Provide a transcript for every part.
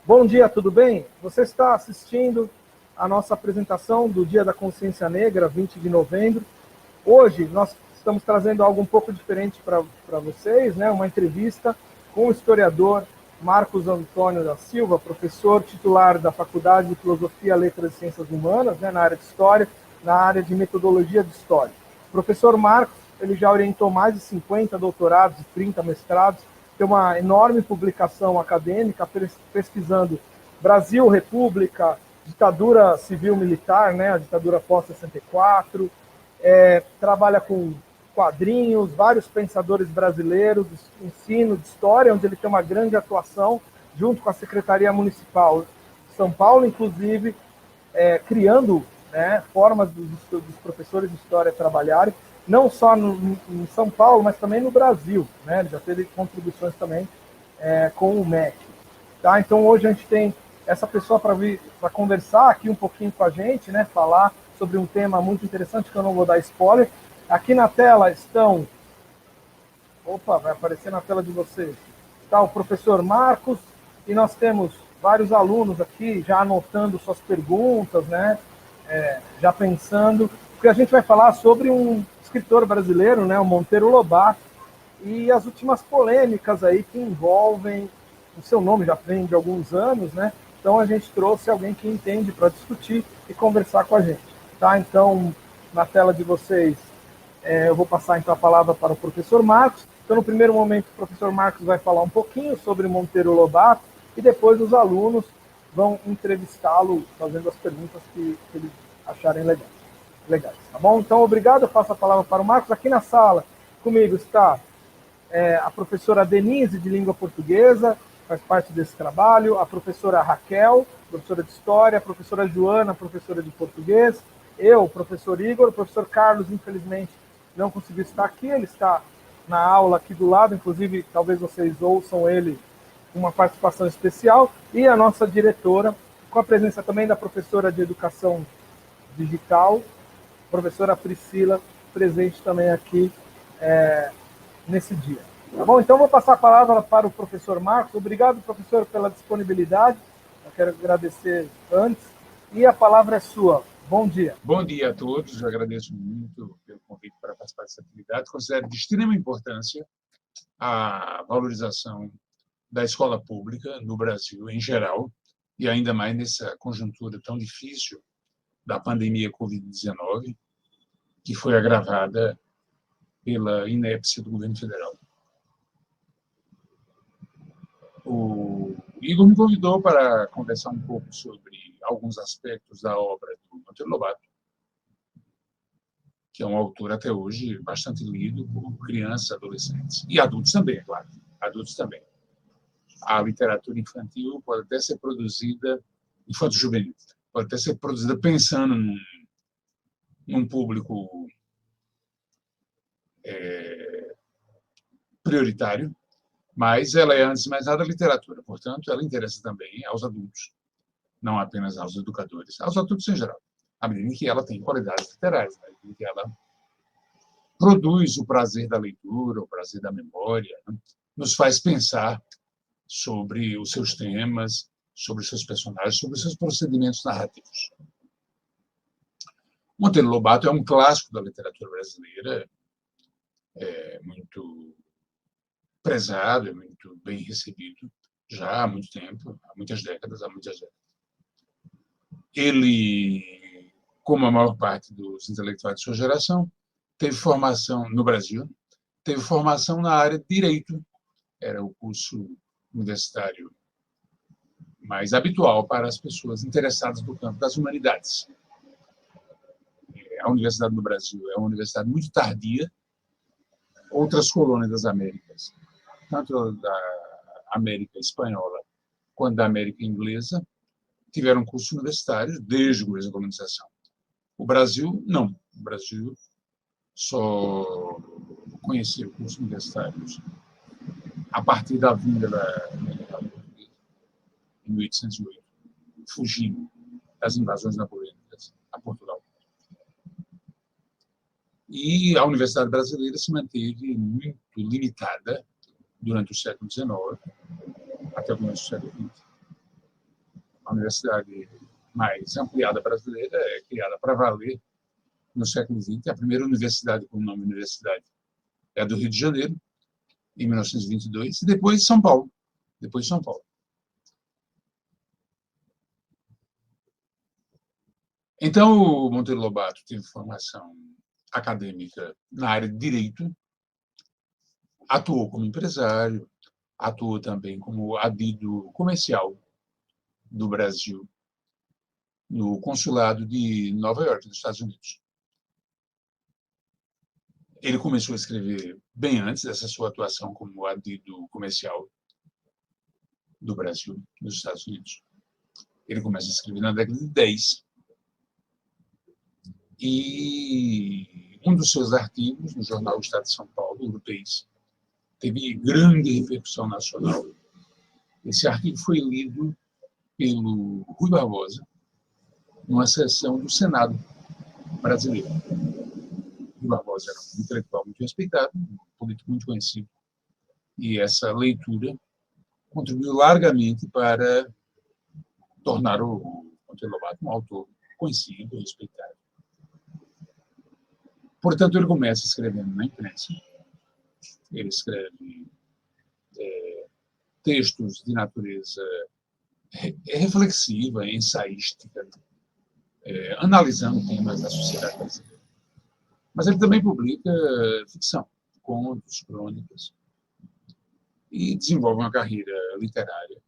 Bom dia, tudo bem? Você está assistindo a nossa apresentação do Dia da Consciência Negra, 20 de novembro. Hoje nós estamos trazendo algo um pouco diferente para vocês, né? Uma entrevista com o historiador Marcos Antônio da Silva, professor titular da Faculdade de Filosofia, Letras e Ciências Humanas, né, na área de História, na área de Metodologia de História. O professor Marcos, ele já orientou mais de 50 doutorados e 30 mestrados, tem uma enorme publicação acadêmica pesquisando Brasil, República, ditadura civil-militar, né, a ditadura pós-64, trabalha com quadrinhos, vários pensadores brasileiros, ensino de história, onde ele tem uma grande atuação, junto com a Secretaria Municipal de São Paulo, inclusive, criando, né, formas dos professores de história trabalharem, não só em São Paulo, mas também no Brasil, né? Ele já teve contribuições também com o MEC. Tá? Então hoje a gente tem essa pessoa para vir para conversar aqui um pouquinho com a gente, né? Falar sobre um tema muito interessante que eu não vou dar spoiler. Aqui na tela estão, vai aparecer na tela de vocês, está o professor Marcos e nós temos vários alunos aqui já anotando suas perguntas, né? Já pensando, porque a gente vai falar sobre um escritor brasileiro, né, o Monteiro Lobato, e as últimas polêmicas aí que envolvem, o seu nome já vem de alguns anos, né? Então a gente trouxe alguém que entende para discutir e conversar com a gente, tá? Então, na tela de vocês, eu vou passar então a palavra para o professor Marcos. Então, no primeiro momento, o professor Marcos vai falar um pouquinho sobre Monteiro Lobato e depois os alunos vão entrevistá-lo, fazendo as perguntas que eles acharem legais, tá bom? Então, obrigado, eu passo a palavra para o Marcos. Aqui na sala, comigo está a professora Denise, de Língua Portuguesa, faz parte desse trabalho, a professora Raquel, professora de História, a professora Joana, professora de Português, eu, professor Igor, o professor Carlos, infelizmente, não conseguiu estar aqui, ele está na aula aqui do lado, inclusive, talvez vocês ouçam ele com uma participação especial, e a nossa diretora, com a presença também da professora de Educação Digital, professora Priscila, presente também aqui nesse dia. Tá bom? Então, vou passar a palavra para o professor Marcos. Obrigado, professor, pela disponibilidade. Eu quero agradecer antes. E a palavra é sua. Bom dia. Bom dia a todos. Eu agradeço muito pelo convite para participar dessa atividade. Considero de extrema importância a valorização da escola pública no Brasil, em geral, e ainda mais nessa conjuntura tão difícil da pandemia Covid-19, que foi agravada pela inépcia do governo federal. O Igor me convidou para conversar um pouco sobre alguns aspectos da obra do Monteiro Lobato, que é um autor até hoje bastante lido por crianças, adolescentes e adultos também, é claro, adultos também. A literatura infantil pode até ser produzida, infanto-juvenil, pode até ser produzida pensando num público prioritário, mas ela é, antes de mais nada, literatura. Portanto, ela interessa também aos adultos, não apenas aos educadores, aos adultos em geral, à medida que ela tem qualidades literárias, à medida que ela produz o prazer da leitura, o prazer da memória, né? Nos faz pensar sobre os seus temas, sobre os seus personagens, sobre os seus procedimentos narrativos. Monteiro Lobato é um clássico da literatura brasileira, é muito prezado, é muito bem recebido, já há muito tempo, há muitas décadas. Ele, como a maior parte dos intelectuais de sua geração, teve formação no Brasil, teve formação na área de direito, era o curso universitário mais habitual para as pessoas interessadas no campo das humanidades. A Universidade do Brasil é uma universidade muito tardia. Outras colônias das Américas, tanto da América Espanhola quanto da América Inglesa, tiveram cursos universitários desde o começo da colonização. O Brasil, não. O Brasil só conheceu cursos universitários a partir da vinda da em 1808, fugindo das invasões napoleônicas a Portugal. E a Universidade Brasileira se manteve muito limitada durante o século XIX, até o começo do século XX. A universidade mais ampliada brasileira é criada para valer no século XX. A primeira universidade com o nome universidade é a do Rio de Janeiro, em 1922, e depois São Paulo. Depois São Paulo. Então, o Monteiro Lobato teve formação acadêmica na área de direito, atuou como empresário, atuou também como adido comercial do Brasil no consulado de Nova York, nos Estados Unidos. Ele começou a escrever bem antes dessa sua atuação como adido comercial do Brasil, nos Estados Unidos. Ele começa a escrever na década de 10. E um dos seus artigos no jornal Estado de São Paulo, Europeus, teve grande repercussão nacional. Esse artigo foi lido pelo Rui Barbosa, numa sessão do Senado brasileiro. Rui Barbosa era um intelectual muito respeitado, um político muito conhecido, e essa leitura contribuiu largamente para tornar o Monteiro Lobato um autor conhecido, respeitado. Portanto, ele começa escrevendo na imprensa. Ele escreve textos de natureza reflexiva, ensaística, analisando temas da sociedade brasileira. Mas ele também publica ficção, contos, crônicas, e desenvolve uma carreira literária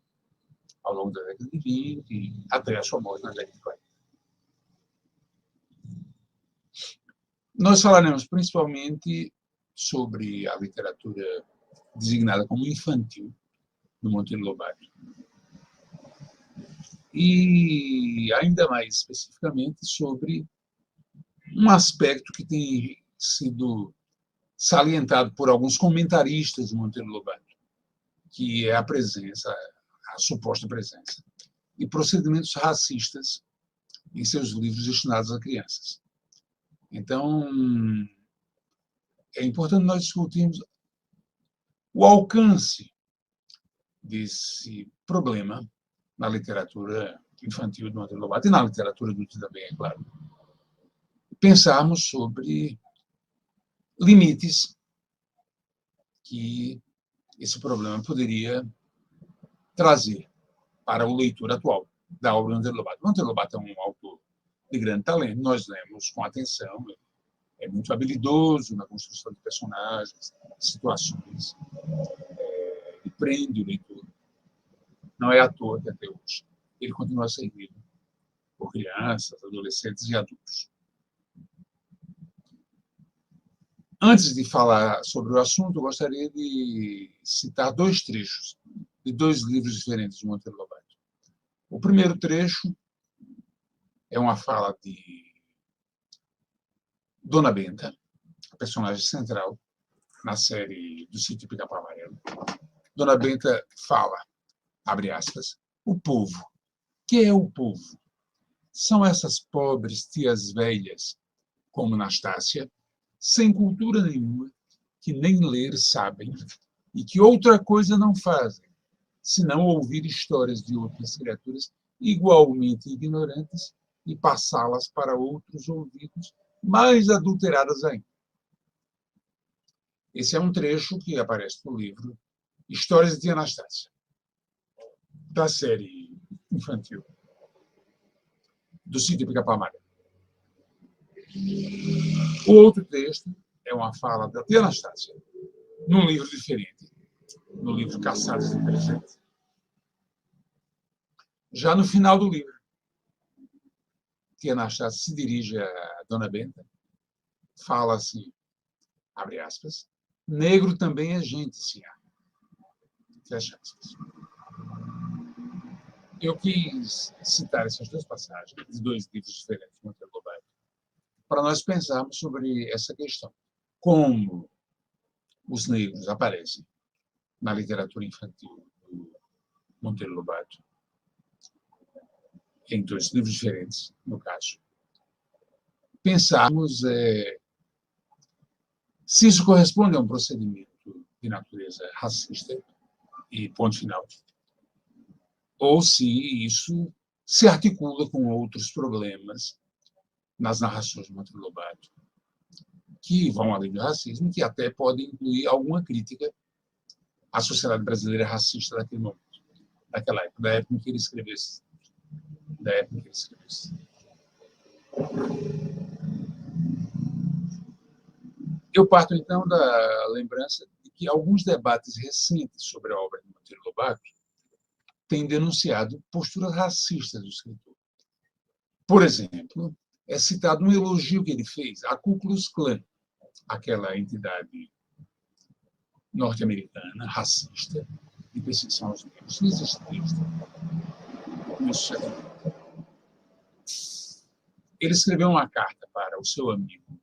ao longo da década de 20 até a sua morte na década de 40. Nós falaremos principalmente sobre a literatura designada como infantil do Monteiro Lobato. E, ainda mais especificamente, sobre um aspecto que tem sido salientado por alguns comentaristas do Monteiro Lobato, que é a presença, a suposta presença, de procedimentos racistas em seus livros destinados a crianças. Então, é importante nós discutirmos o alcance desse problema na literatura infantil do Monteiro Lobato e na literatura adulta também, é claro. Pensarmos sobre limites que esse problema poderia trazer para o leitor atual da obra do Monteiro Lobato. O Monteiro Lobato é um autor de grande talento, nós lemos com atenção, é muito habilidoso na construção de personagens, situações, e prende o leitor. Não é à toa que até hoje ele continua a ser lido por crianças, adolescentes e adultos. Antes de falar sobre o assunto, eu gostaria de citar dois trechos de dois livros diferentes de Monteiro Lobato. O primeiro trecho é uma fala de Dona Benta, a personagem central na série do Sítio Pica-Pau Amarelo. Dona Benta fala, abre aspas, o povo. Que é o povo? São essas pobres tias velhas, como Nastácia, sem cultura nenhuma, que nem ler sabem e que outra coisa não fazem, senão ouvir histórias de outras criaturas igualmente ignorantes e passá-las para outros ouvidos mais adulteradas ainda. Esse é um trecho que aparece no livro Histórias de Tia Anastácia, da série infantil do Sítio Pica-Pau Amarelo. O outro texto é uma fala da Tia Anastácia, num livro diferente, no livro Caçados de Presente. Já no final do livro, Tia Anastácia se dirige a Dona Benta, fala assim, abre aspas, negro também é gente, senhor. Fecha aspas. Eu quis citar essas duas passagens, de dois livros diferentes, Monteiro Lobato, para nós pensarmos sobre essa questão. Como os negros aparecem na literatura infantil do Monteiro Lobato, em dois livros diferentes, no caso. Pensarmos se isso corresponde a um procedimento de natureza racista, e ponto final, ou se isso se articula com outros problemas nas narrações de Monteiro Lobato, que vão além do racismo, que até podem incluir alguma crítica à sociedade brasileira racista daquele momento, daquela época, da época em que ele escreveu esse. Eu parto, então, da lembrança de que alguns debates recentes sobre a obra de Monteiro Lobato têm denunciado posturas racistas do escritor. Por exemplo, é citado um elogio que ele fez à Ku Klux Klan, aquela entidade norte-americana, racista, de perseguição aos negros, que existe desde o século. Ele escreveu uma carta para o seu amigo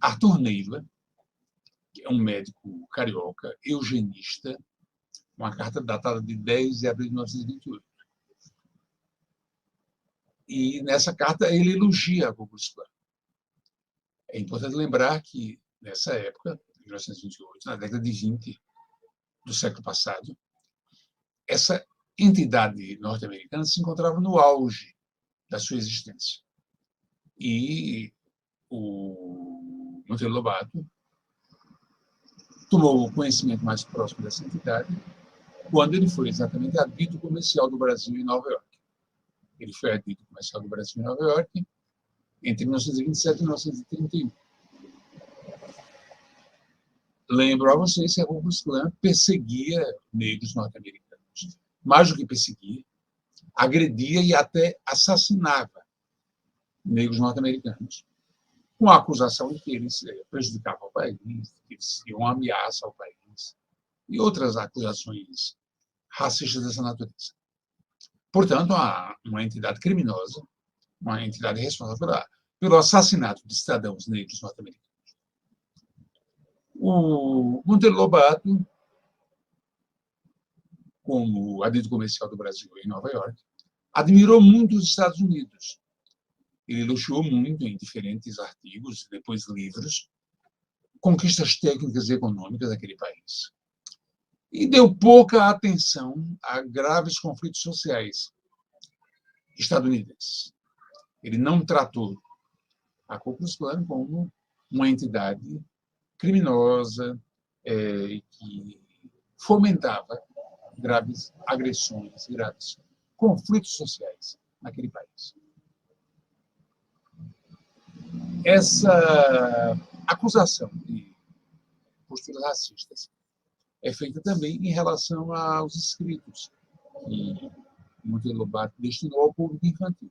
Arthur Neiva, que é um médico carioca, eugenista, uma carta datada de 10 de abril de 1928. E nessa carta ele elogia a Ku Klux Klan. É importante lembrar que, nessa época, em 1928, na década de 20 do século passado, essa entidade norte-americana se encontrava no auge da sua existência. E o Monteiro Lobato tomou o conhecimento mais próximo dessa entidade quando ele foi exatamente adito comercial do Brasil em Nova York. Ele foi adito comercial do Brasil em Nova York entre 1927 e 1931. Lembro a vocês que a Ku Klux Klan perseguia negros norte-americanos. Mais do que perseguia, agredia e até assassinava negros norte-americanos, com a acusação de que eles prejudicavam o país, que eles seriam uma ameaça ao país, e outras acusações racistas dessa natureza. Portanto, uma entidade criminosa, uma entidade responsável pelo assassinato de cidadãos negros norte-americanos. O Monteiro Lobato, como adito comercial do Brasil em Nova York, admirou muito os Estados Unidos. Ele elogiou muito em diferentes artigos, depois livros, conquistas técnicas e econômicas daquele país. E deu pouca atenção a graves conflitos sociais estadunidenses. Ele não tratou a Ku Klux Klan como uma entidade criminosa que fomentava graves agressões, graves conflitos sociais naquele país. Essa acusação de posturas racistas é feita também em relação aos escritos que Monteiro Lobato destinou ao público infantil.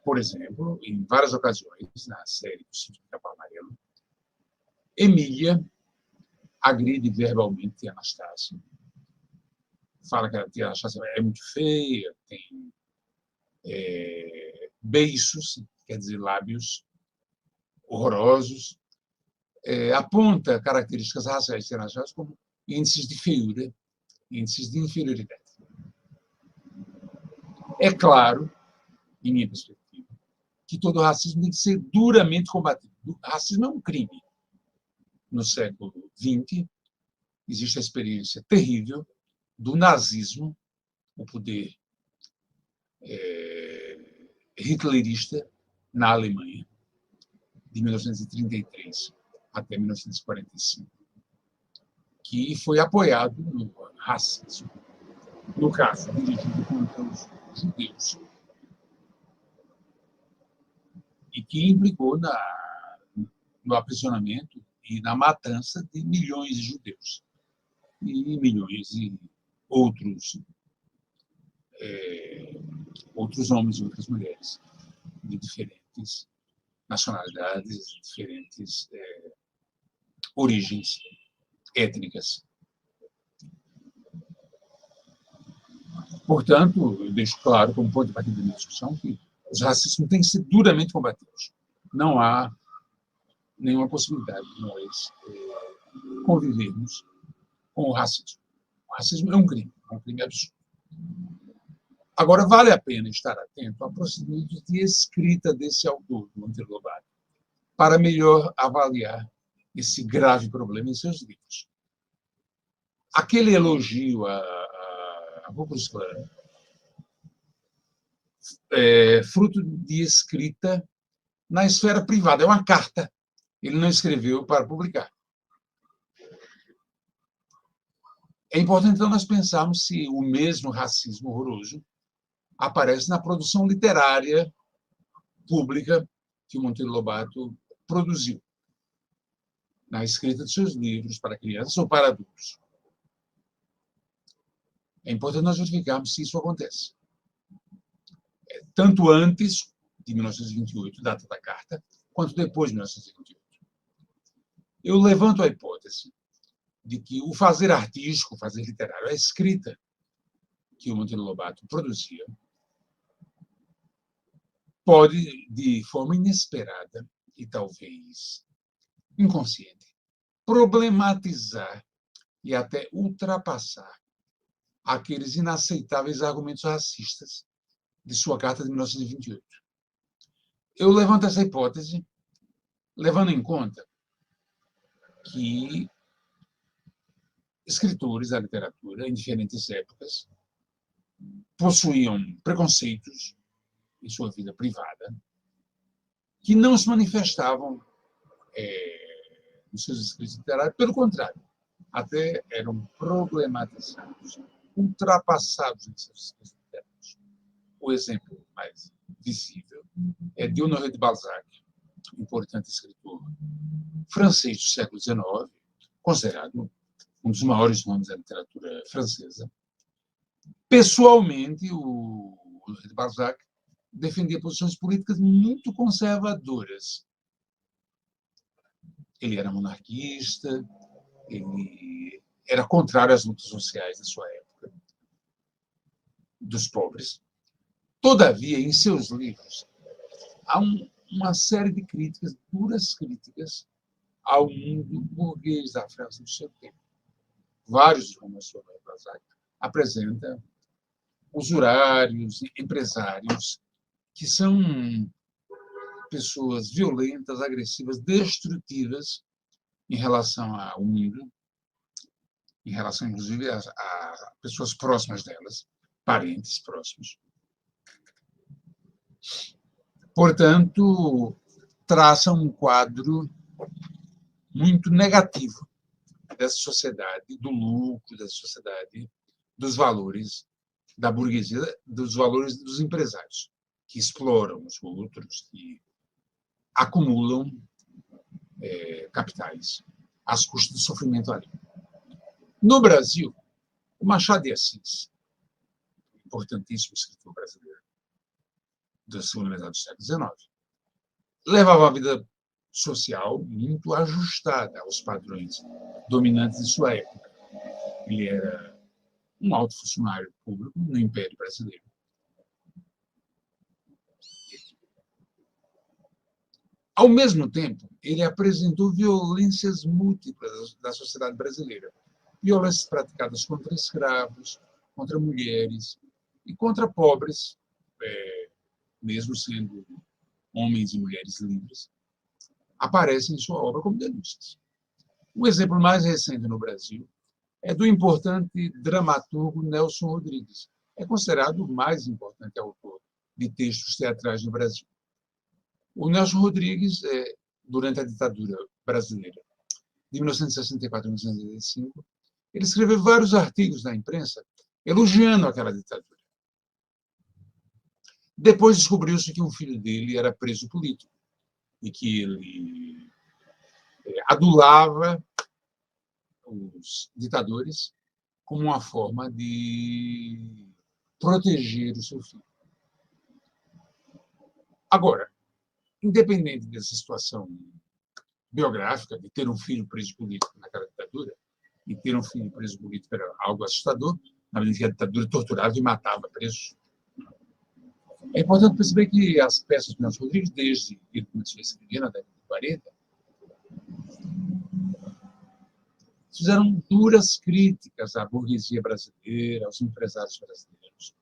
Por exemplo, em várias ocasiões, na série do Sítio do Capão Amarelo, Emília agride verbalmente a Anastácia. Fala que a tia Anastácia é muito feia, tem beiços, quer dizer, lábios horrorosos, aponta características raciais de Anastácia como índices de feiura, índices de inferioridade. É claro, em minha perspectiva, que todo racismo tem que ser duramente combatido. O racismo é um crime. No século XX, existe a experiência terrível do nazismo, o poder hitlerista na Alemanha, de 1933 até 1945, que foi apoiado no racismo, no caso, dirigido contra os judeus, e que implicou no aprisionamento e na matança de milhões de judeus e milhões de outros homens e outras mulheres de diferentes nacionalidades, diferentes origens étnicas. Portanto, eu deixo claro, como ponto de partida da minha discussão, que os racismos têm que ser duramente combatidos. Não há nenhuma possibilidade de nós convivermos com o racismo. O racismo é um crime absurdo. Agora, vale a pena estar atento ao procedimento de escrita desse autor, Monteiro Lobato, para melhor avaliar esse grave problema em seus livros. Aquele elogio a Ku Klux fruto de escrita na esfera privada. É uma carta. Ele não escreveu para publicar. É importante, então, nós pensarmos se o mesmo racismo horroroso aparece na produção literária pública que o Monteiro Lobato produziu, na escrita de seus livros para crianças ou para adultos. É importante nós verificarmos se isso acontece. Tanto antes de 1928, data da carta, quanto depois de 1928. Eu levanto a hipótese de que o fazer artístico, o fazer literário, a escrita que o Monteiro Lobato produzia, pode, de forma inesperada e talvez inconsciente, problematizar e até ultrapassar aqueles inaceitáveis argumentos racistas de sua carta de 1928. Eu levanto essa hipótese levando em conta que escritores da literatura, em diferentes épocas, possuíam preconceitos em sua vida privada que não se manifestavam nos seus escritos literários, pelo contrário, até eram problematizados, ultrapassados em seus escritos literários. O exemplo mais visível é de Honoré de Balzac, importante escritor francês do século XIX, considerado um dos maiores nomes da literatura francesa. Pessoalmente, o Honoré de Balzac defendia posições políticas muito conservadoras. Ele era monarquista, ele era contrário às lutas sociais da sua época, dos pobres. Todavia, em seus livros, há uma série de críticas, duras críticas, ao mundo burguês da França do seu tempo. Vários romances sobre Balzac apresentam usurários, empresários, que são pessoas violentas, agressivas, destrutivas em relação ao mundo, em relação, inclusive, a pessoas próximas delas, parentes próximos. Portanto, traça um quadro muito negativo dessa sociedade do lucro, dessa sociedade dos valores da burguesia, dos valores dos empresários, que exploram os outros, que acumulam capitais às custas do sofrimento alheio. No Brasil, o Machado de Assis, importantíssimo escritor brasileiro da segunda metade do século XIX, levava uma vida social muito ajustada aos padrões dominantes de sua época. Ele era um alto funcionário público no Império Brasileiro. Ao mesmo tempo, ele apresentou violências múltiplas da sociedade brasileira. Violências praticadas contra escravos, contra mulheres e contra pobres, mesmo sendo homens e mulheres livres, aparecem em sua obra como denúncias. O exemplo mais recente no Brasil é do importante dramaturgo Nelson Rodrigues. É considerado o mais importante autor de textos teatrais no Brasil. O Nelson Rodrigues, durante a ditadura brasileira, de 1964 a 1965, ele escreveu vários artigos na imprensa elogiando aquela ditadura. Depois descobriu-se que um filho dele era preso político e que ele adulava os ditadores como uma forma de proteger o seu filho. Agora, independente dessa situação biográfica, de ter um filho preso político naquela ditadura, e ter um filho preso político era algo assustador, na medida que a ditadura torturava e matava presos. É importante perceber que as peças do Nelson Rodrigues, desde que ele começou a escrever na década de 40, fizeram duras críticas à burguesia brasileira, aos empresários brasileiros,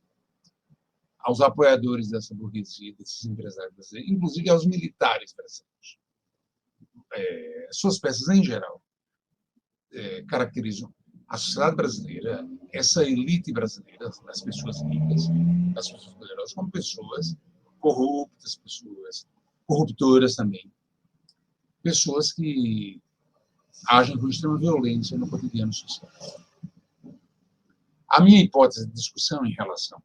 aos apoiadores dessa burguesia, desses empresários brasileiros, inclusive aos militares brasileiros. Suas peças, em geral, caracterizam A sociedade brasileira, essa elite brasileira, as pessoas ricas, as pessoas poderosas, como pessoas corruptas, pessoas corruptoras também, pessoas que agem com extrema violência no cotidiano social. A minha hipótese de discussão em relação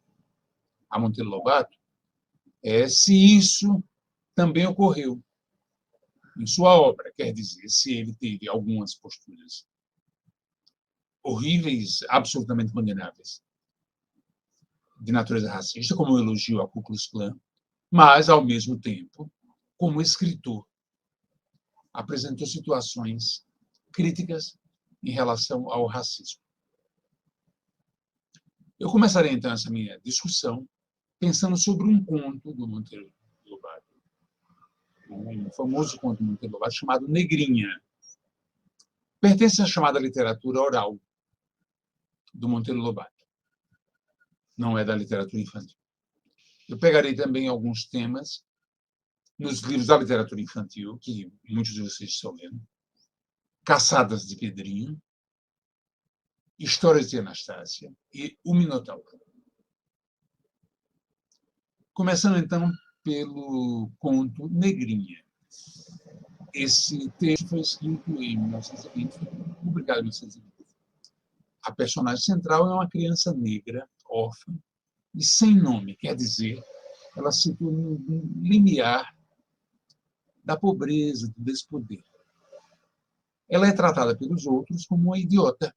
a Monteiro Lobato é se isso também ocorreu em sua obra, quer dizer, se ele teve algumas posturas horríveis, absolutamente condenáveis, de natureza racista, como o elogio ao Ku Klux Klan, mas, ao mesmo tempo, como escritor, apresentou situações críticas em relação ao racismo. Eu começarei, então, essa minha discussão pensando sobre um conto do Monteiro Lobato, um famoso conto do Monteiro Lobato chamado Negrinha. Pertence à chamada literatura oral do Monteiro Lobato. Não é da literatura infantil. Eu pegarei também alguns temas nos livros da literatura infantil, que muitos de vocês estão lendo, Caçadas de Pedrinho, Histórias de Anastácia e O Minotauro. Começando, então, pelo conto Negrinha. Esse texto foi escrito em 1920, publicado em 1920. A personagem central é uma criança negra, órfã, e sem nome, quer dizer, ela se situa no limiar da pobreza, do despoder. Ela é tratada pelos outros como uma idiota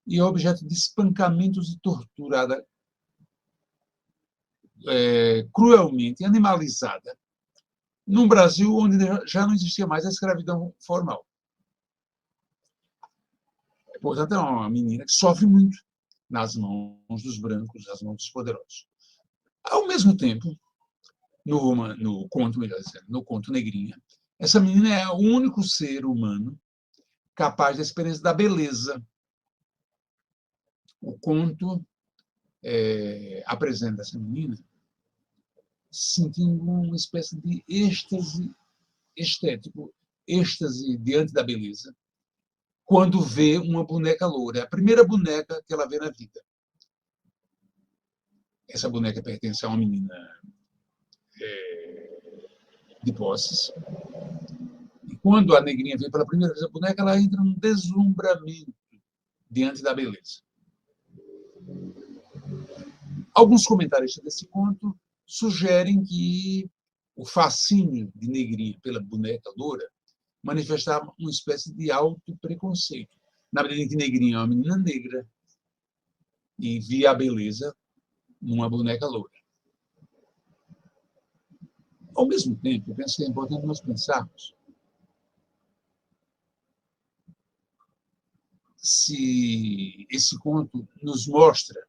e é objeto de espancamentos e torturada cruelmente, animalizada, num Brasil onde já não existia mais a escravidão formal. Portanto, é uma menina que sofre muito nas mãos dos brancos, nas mãos dos poderosos. Ao mesmo tempo, no conto, melhor dizendo, no conto Negrinha, essa menina é o único ser humano capaz da experiência da beleza. O conto apresenta essa menina sentindo uma espécie de êxtase estético, êxtase diante da beleza, quando vê uma boneca loura. É a primeira boneca que ela vê na vida. Essa boneca pertence a uma menina de posses. E quando a negrinha vê pela primeira vez a boneca, ela entra num deslumbramento diante da beleza. Alguns comentaristas desse conto sugerem que o fascínio de Negrinha pela boneca loura manifestava uma espécie de auto-preconceito, na medida em que Negrinha é uma menina negra e via a beleza numa boneca loura. Ao mesmo tempo, eu penso que é importante nós pensarmos se esse conto nos mostra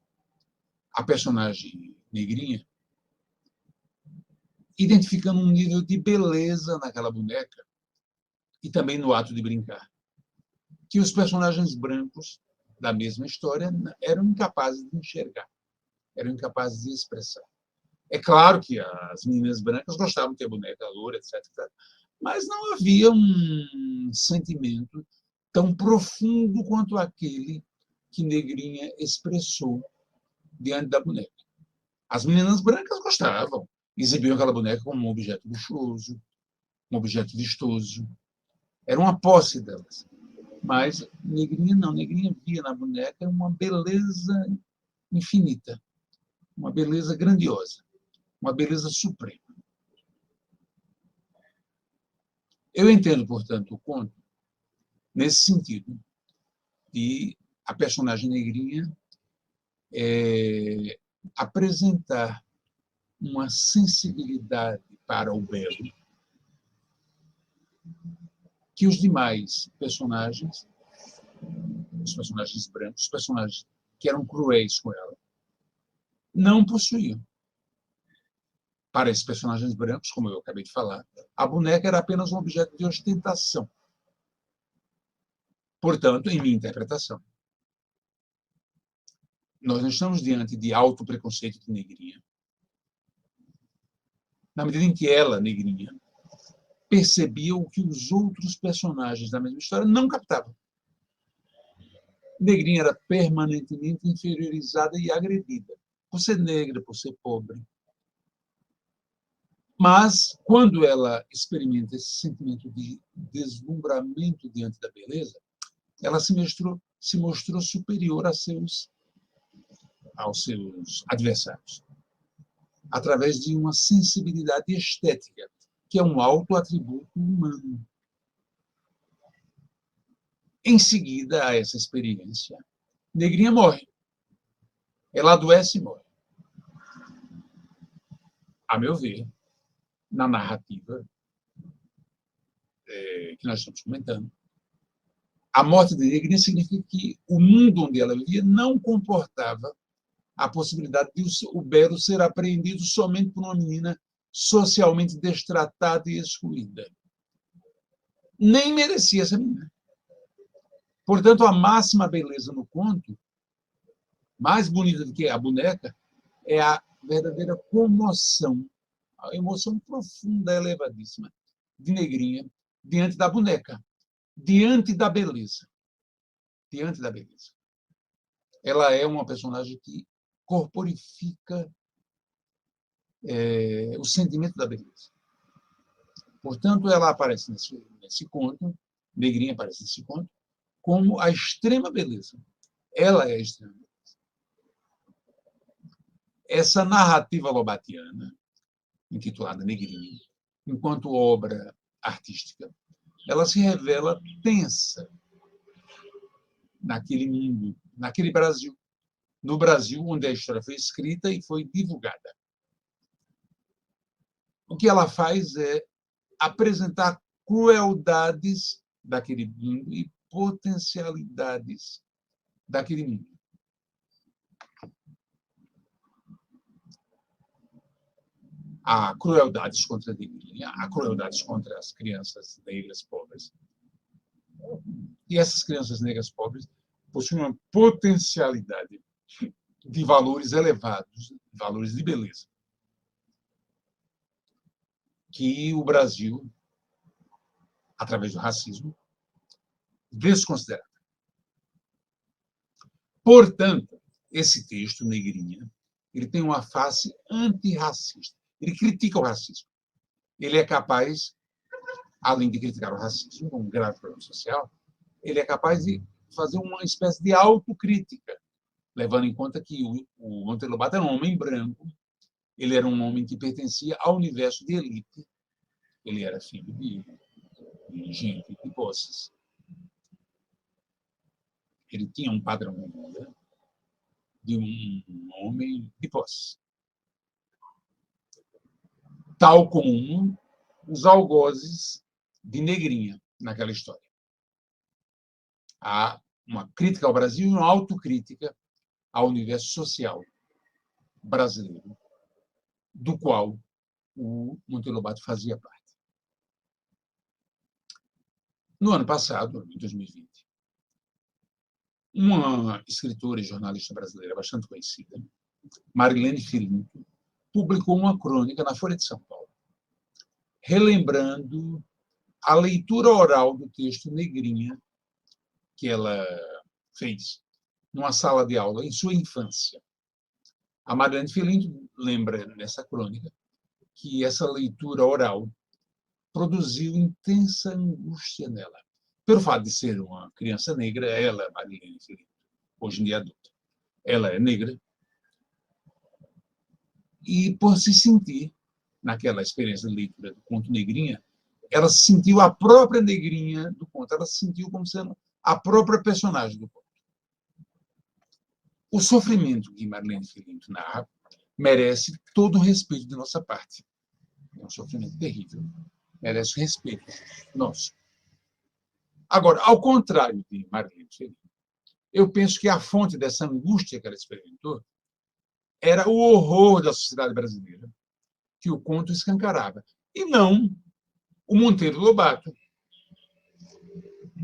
a personagem Negrinha identificando um nível de beleza naquela boneca e também no ato de brincar, que os personagens brancos da mesma história eram incapazes de enxergar, eram incapazes de expressar. É claro que as meninas brancas gostavam de ter boneca loura, etc, etc, mas não havia um sentimento tão profundo quanto aquele que Negrinha expressou diante da boneca. As meninas brancas gostavam, exibiam aquela boneca como um objeto luxuoso, um objeto vistoso. Era uma posse delas. Mas Negrinha não. Negrinha via na boneca uma beleza infinita, uma beleza grandiosa, uma beleza suprema. Eu entendo, portanto, o conto nesse sentido, de a personagem Negrinha apresentar uma sensibilidade para o belo que os demais personagens, os personagens brancos, os personagens que eram cruéis com ela, não possuíam. Para esses personagens brancos, como eu acabei de falar, a boneca era apenas um objeto de ostentação. Portanto, em minha interpretação, nós não estamos diante de auto-preconceito de Negrinha, na medida em que ela, Negrinha, percebia o que os outros personagens da mesma história não captavam. Negrinha era permanentemente inferiorizada e agredida, por ser negra, por ser pobre. Mas, quando ela experimenta esse sentimento de deslumbramento diante da beleza, ela se mostrou superior aos seus adversários, através de uma sensibilidade estética, que é um alto atributo humano. Em seguida a essa experiência, Negrinha morre. Ela adoece e morre. A meu ver, na narrativa que nós estamos comentando, a morte de Negrinha significa que o mundo onde ela vivia não comportava a possibilidade de o Belo ser apreendido somente por uma menina socialmente destratada e excluída. Nem merecia essa menina. Portanto, a máxima beleza no conto, mais bonita do que a boneca, é a verdadeira comoção, a emoção profunda, elevadíssima de Negrinha diante da boneca, diante da beleza. Diante da beleza. Ela é uma personagem que corporifica o sentimento da beleza. Portanto, ela aparece nesse conto, Negrinha aparece nesse conto, como a extrema beleza. Ela é a extrema beleza. Essa narrativa lobatiana, intitulada Negrinha, enquanto obra artística, ela se revela tensa naquele mundo, naquele Brasil, no Brasil onde a história foi escrita e foi divulgada. O que ela faz é apresentar crueldades daquele mundo e potencialidades daquele mundo. Há crueldades contra a negrinha, há crueldades contra as crianças negras pobres. E essas crianças negras pobres possuem uma potencialidade de valores elevados, valores de beleza, que o Brasil, através do racismo, desconsidera. Portanto, esse texto, Negrinha, ele tem uma face antirracista. Ele critica o racismo. Ele é capaz, além de criticar o racismo, um grave problema social, ele é capaz de fazer uma espécie de autocrítica, levando em conta que o Monteiro Lobato era um homem branco, ele era um homem que pertencia ao universo de elite, ele era filho de gente de posses. Ele tinha um padrão de um homem de posse. Tal como os algozes de Negrinha naquela história. Há uma crítica ao Brasil e uma autocrítica ao universo social brasileiro, do qual o Monteiro Lobato fazia parte. No ano passado, em 2020, uma escritora e jornalista brasileira bastante conhecida, Marilene Filinto, publicou uma crônica na Folha de São Paulo, relembrando a leitura oral do texto Negrinha que ela fez numa sala de aula em sua infância. A Marilene Filinto lembra nessa crônica que essa leitura oral produziu intensa angústia nela. Pelo fato de ser uma criança negra, ela, Marilene Filinto, hoje em dia adulta, ela é negra, e por se sentir, naquela experiência de leitura do conto Negrinha, ela se sentiu a própria Negrinha do conto, ela se sentiu como sendo a própria personagem do conto. O sofrimento que Marilene Filinto narra merece todo o respeito de nossa parte. É um sofrimento terrível. Merece o respeito nosso. Agora, ao contrário de Marilene Filinto, eu penso que a fonte dessa angústia que ela experimentou era o horror da sociedade brasileira, que o conto escancarava, e não o Monteiro Lobato,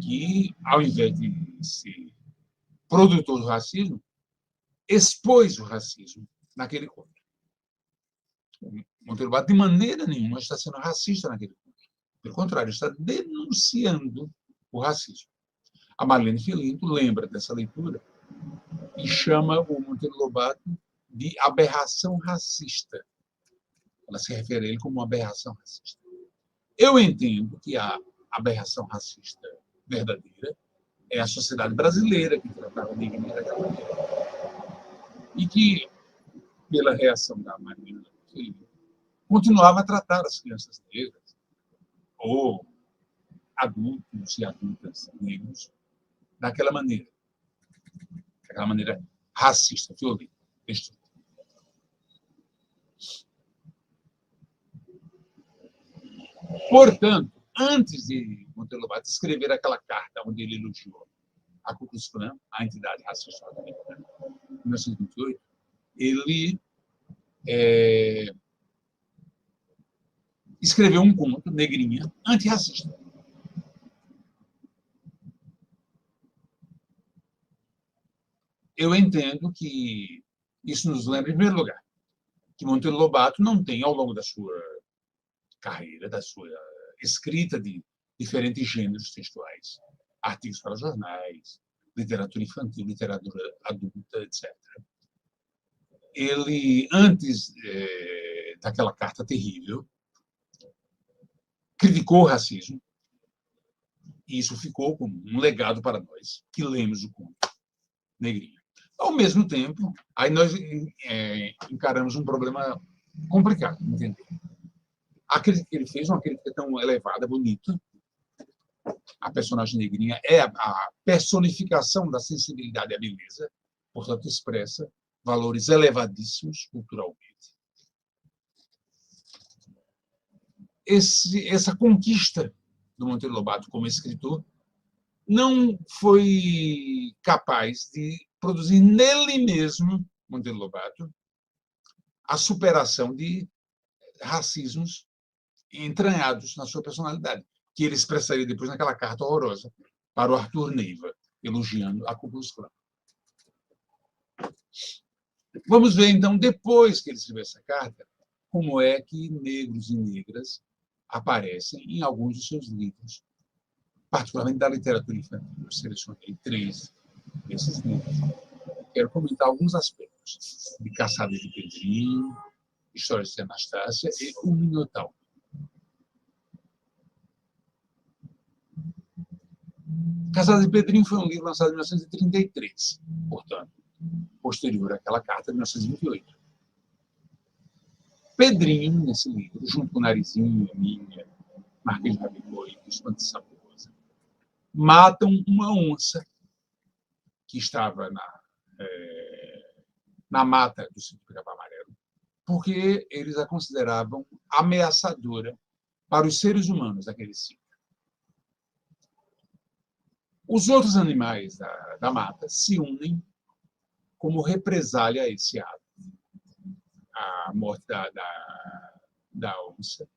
que, ao invés de ser produtor do racismo, expôs o racismo naquele conto. O Monteiro Lobato, de maneira nenhuma, está sendo racista naquele conto. Pelo contrário, está denunciando o racismo. A Marlene Filinto lembra dessa leitura e chama o Monteiro Lobato de aberração racista. Ela se refere a ele como uma aberração racista. Eu entendo que a aberração racista verdadeira é a sociedade brasileira que tratava a negrina daquela maneira. E que, pela reação da Marina, continuava a tratar as crianças negras, ou adultos e adultas negros, daquela maneira racista, violenta, destrutiva. Portanto, antes de Monteiro Lobato escrever aquela carta onde ele elogiou a Ku Klux Klan, a entidade racista americana, em 1928, ele escreveu um conto, Negrinha, antirracista. Eu entendo que isso nos lembra, em primeiro lugar, que Monteiro Lobato não tem, ao longo da sua carreira, da sua escrita de diferentes gêneros textuais, artigos para jornais, literatura infantil, literatura adulta, etc. Ele, antes daquela carta terrível, criticou o racismo, e isso ficou como um legado para nós, que lemos o conto Negrinha. Ao mesmo tempo, aí nós encaramos um problema complicado, entender. A crítica que ele fez, uma crítica tão elevada, bonita. A personagem Negrinha é a personificação da sensibilidade e a beleza, portanto, expressa valores elevadíssimos culturalmente. Essa conquista do Monteiro Lobato como escritor não foi capaz de produzir nele mesmo, Monteiro Lobato, a superação de racismos entranhados na sua personalidade, que ele expressaria depois naquela carta horrorosa para o Arthur Neiva, elogiando a Ku Klux Klan. Vamos ver, então, depois que ele escreveu essa carta, como é que negros e negras aparecem em alguns dos seus livros, particularmente da literatura infantil. Eu selecionei 3 desses livros. Quero comentar alguns aspectos de Caçada de Pedrinho, Histórias de Anastácia e O Minotauro. Caçada de Pedrinho foi um livro lançado em 1933, portanto, posterior àquela carta de 1928. Pedrinho, nesse livro, junto com Narizinho, Minha, Marquês de Rabicó e Visconde de Sabugosa, matam uma onça que estava na mata do sítio Pirapá Amarelo, porque eles a consideravam ameaçadora para os seres humanos daquele sítio. Os outros animais da mata se unem como represália a esse ato, a morte da onça,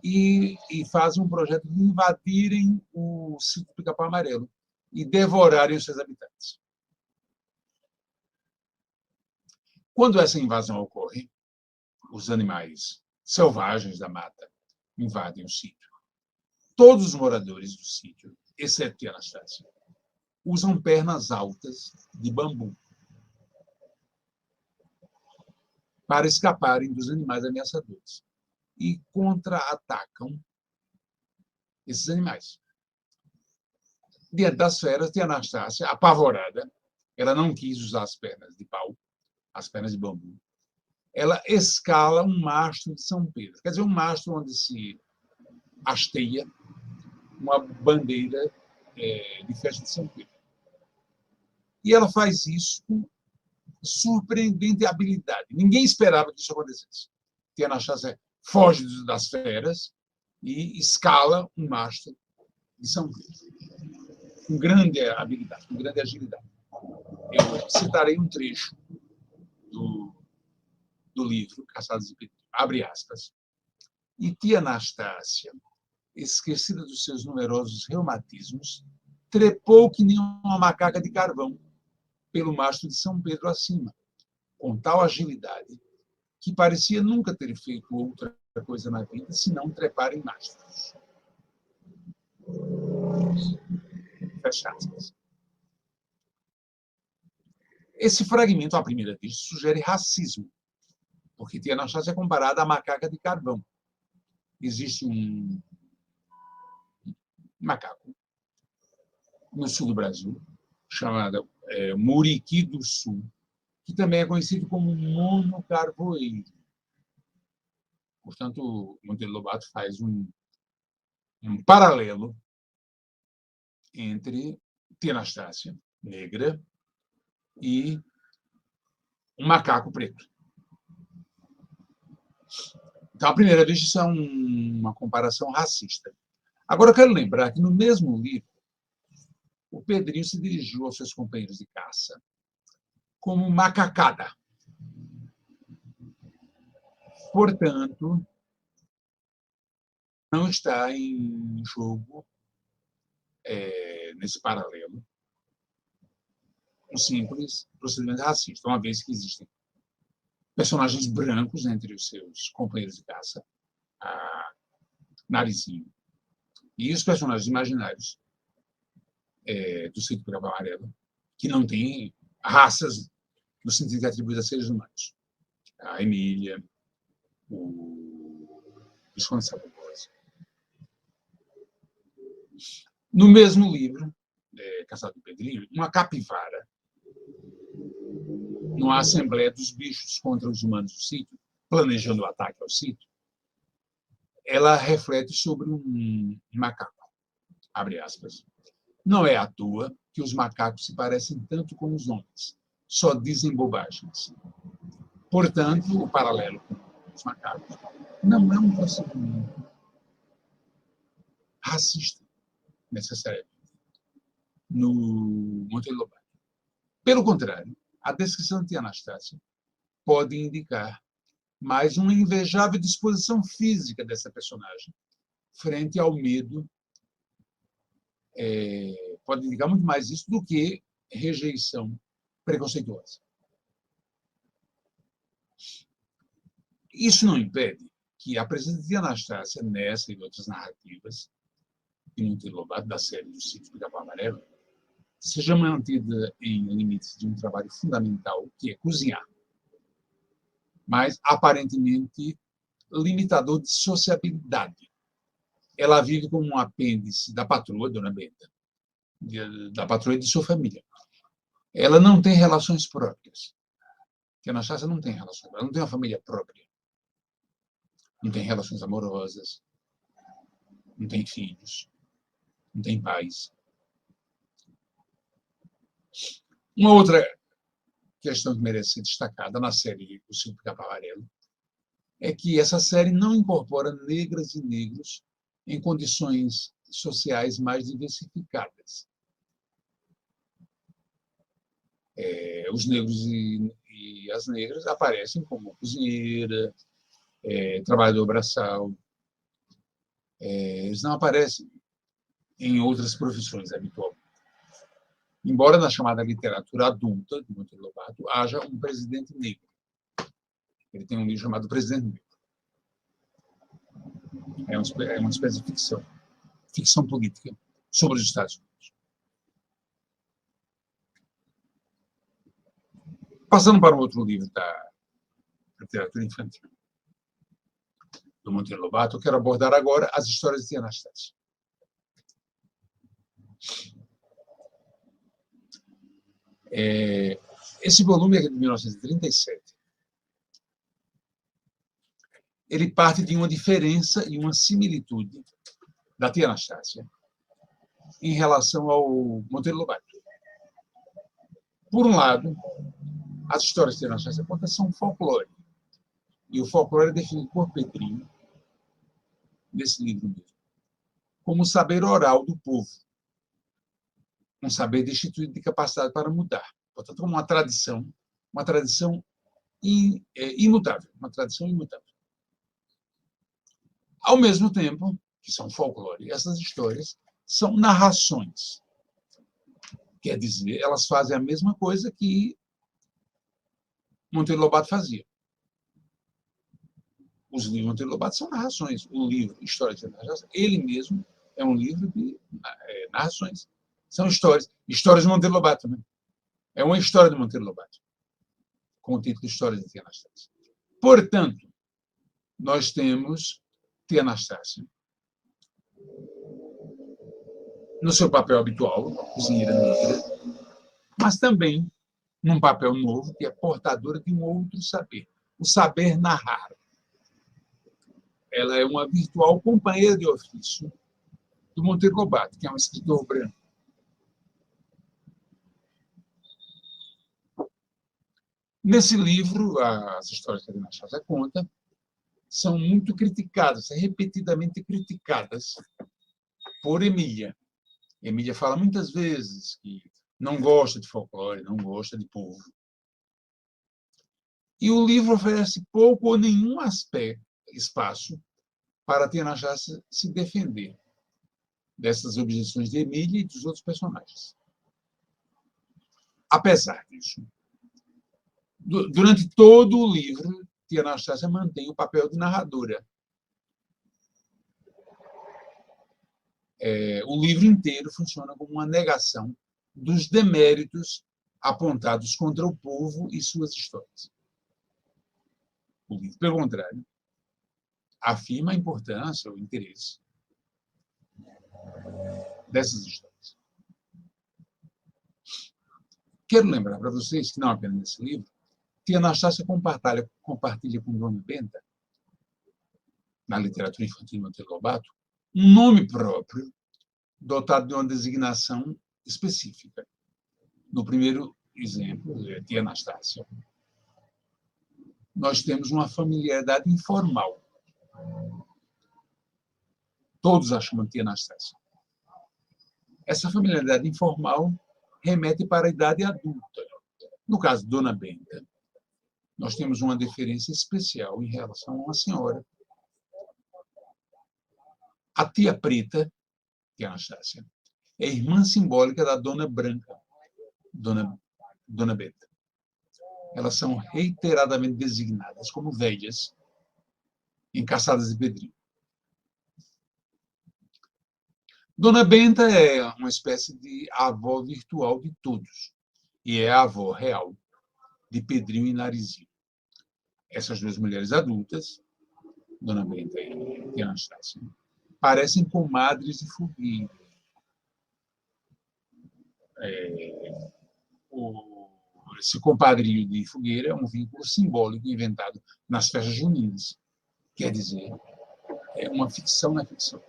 e fazem um projeto de invadirem o sítio Pica-Pau Amarelo e devorarem os seus habitantes. Quando essa invasão ocorre, os animais selvagens da mata invadem o sítio. Todos os moradores do sítio, exceto Tia Anastácia, usam pernas altas de bambu para escaparem dos animais ameaçadores e contra-atacam esses animais. Diante das feras, Tia Anastácia, apavorada, ela não quis usar as pernas de pau, as pernas de bambu. Ela escala um mastro de São Pedro, quer dizer, um mastro onde se hasteia uma bandeira de festa de São Pedro. E ela faz isso com surpreendente habilidade. Ninguém esperava que isso acontecesse. Tia Anastácia foge das feras e escala um mastro de São Pedro. Com grande habilidade, com grande agilidade. Eu citarei um trecho do livro Caçadas de Pedrinho. Abre aspas. E Tia Anastácia, esquecida dos seus numerosos reumatismos, trepou que nem uma macaca de carvão pelo mastro de São Pedro acima, com tal agilidade que parecia nunca ter feito outra coisa na vida senão trepar em mastros. Fecha aspas. Esse fragmento, à primeira vista, sugere racismo, porque Tia Anastácia é comparada à macaca de carvão. Existe um macaco no sul do Brasil, chamado Muriqui do Sul, que também é conhecido como monocarvoeiro. Portanto, Monteiro Lobato faz um paralelo entre Tia Anastácia, negra, e um macaco preto. Então, à primeira vista, isso é uma comparação racista. Agora, eu quero lembrar que, no mesmo livro, o Pedrinho se dirigiu aos seus companheiros de caça como macacada. Portanto, não está em jogo, nesse paralelo, um simples procedimento racista, uma vez que existem personagens brancos entre os seus companheiros de caça, Narizinho, e os personagens imaginários do Sítio Pica-Pau Amarelo, que não têm raças no sentido de atribuídas a seres humanos. A Emília, o Visconde Sabugosa. No mesmo livro, Caçado do Pedrinho, uma capivara, numa assembleia dos bichos contra os humanos do sítio, planejando o ataque ao sítio, ela reflete sobre um macaco. Abre aspas. Não é à toa que os macacos se parecem tanto com os homens. Só dizem bobagens. Portanto, o paralelo com os macacos não é um procedimento racista, necessariamente, no Monteiro Lobato. Pelo contrário, a descrição de Tia Anastácia pode indicar mais uma invejável disposição física dessa personagem frente ao medo. Pode indicar muito mais isso do que rejeição preconceituosa. Isso não impede que a presença de Anastácia nessa e outras narrativas, e Monteiro Lobato, da série do Sítio Pica-Pau Amarelo, seja mantida em limites de um trabalho fundamental, que é cozinhar, mas aparentemente limitador de sociabilidade. Ela vive como um apêndice da patroa, Dona Benta, da patroa e de sua família. Ela não tem relações próprias. Porque a Anastácia não tem relações, ela não tem uma família própria. Não tem relações amorosas, não tem filhos, não tem pais. Uma outra questão que merece ser destacada na série O Sítio Pica-Pau Amarelo é que essa série não incorpora negras e negros em condições sociais mais diversificadas. Os negros e as negras aparecem como cozinheira, trabalhador braçal. Eles não aparecem em outras profissões habitualmente. Embora na chamada literatura adulta de Monteiro Lobato haja um presidente negro. Ele tem um livro chamado Presidente Negro. É uma espécie de ficção política sobre os Estados Unidos. Passando para um outro livro da literatura infantil do Monteiro Lobato, eu quero abordar agora as histórias de Tia Anastácia. Esse volume é de 1937. Ele parte de uma diferença e uma similitude da Tia Anastácia em relação ao Monteiro Lobato. Por um lado, as histórias de Tia Anastácia contam são folclore. E o folclore é definido por Pedrinho, nesse livro mesmo, como o saber oral do povo. Um saber destituído de capacidade para mudar. Portanto, uma tradição imutável. Uma tradição imutável. Ao mesmo tempo que são folclore, essas histórias são narrações. Quer dizer, elas fazem a mesma coisa que Monteiro Lobato fazia. Os livros de Monteiro Lobato são narrações. O livro História de Tia Anastácia, ele mesmo é um livro de narrações. São histórias de Monteiro Lobato, né? É uma história de Monteiro Lobato, com o título História de Tia Anastácia. Portanto, nós temos Tia Anastácia no seu papel habitual, cozinheira negra, mas também num papel novo, que é portadora de um outro saber, o saber narrar. Ela é uma virtual companheira de ofício do Monteiro Lobato, que é um escritor branco. Nesse livro, as histórias que a Tia Anastácia conta são muito criticadas, repetidamente criticadas por Emília. Emília fala muitas vezes que não gosta de folclore, não gosta de povo. E o livro oferece pouco ou nenhum espaço para a Tia Anastácia se defender dessas objeções de Emília e dos outros personagens. Apesar disso, durante todo o livro, Tia Anastácia mantém o papel de narradora. O livro inteiro funciona como uma negação dos deméritos apontados contra o povo e suas histórias. O livro, pelo contrário, afirma a importância, o interesse dessas histórias. Quero lembrar para vocês que, não apenas nesse livro, Tia Anastácia compartilha com Dona Benta, na literatura infantil de Monteiro Lobato, um nome próprio dotado de uma designação específica. No primeiro exemplo, Tia Anastácia, nós temos uma familiaridade informal. Todos a chamam de Tia Anastácia. Essa familiaridade informal remete para a idade adulta. No caso de Dona Benta, nós temos uma deferência especial em relação a uma senhora. A tia Preta, Tia Anastácia, é irmã simbólica da Dona Branca, Dona Benta. Elas são reiteradamente designadas como velhas em Caçadas de Pedrinho. Dona Benta é uma espécie de avó virtual de todos e é a avó real de Pedrinho e Narizinho. Essas duas mulheres adultas, Dona Benta e Tia Anastácia, parecem comadres de fogueira. Esse compadrio de fogueira é um vínculo simbólico inventado nas festas juninas. Quer dizer, é uma ficção na ficção.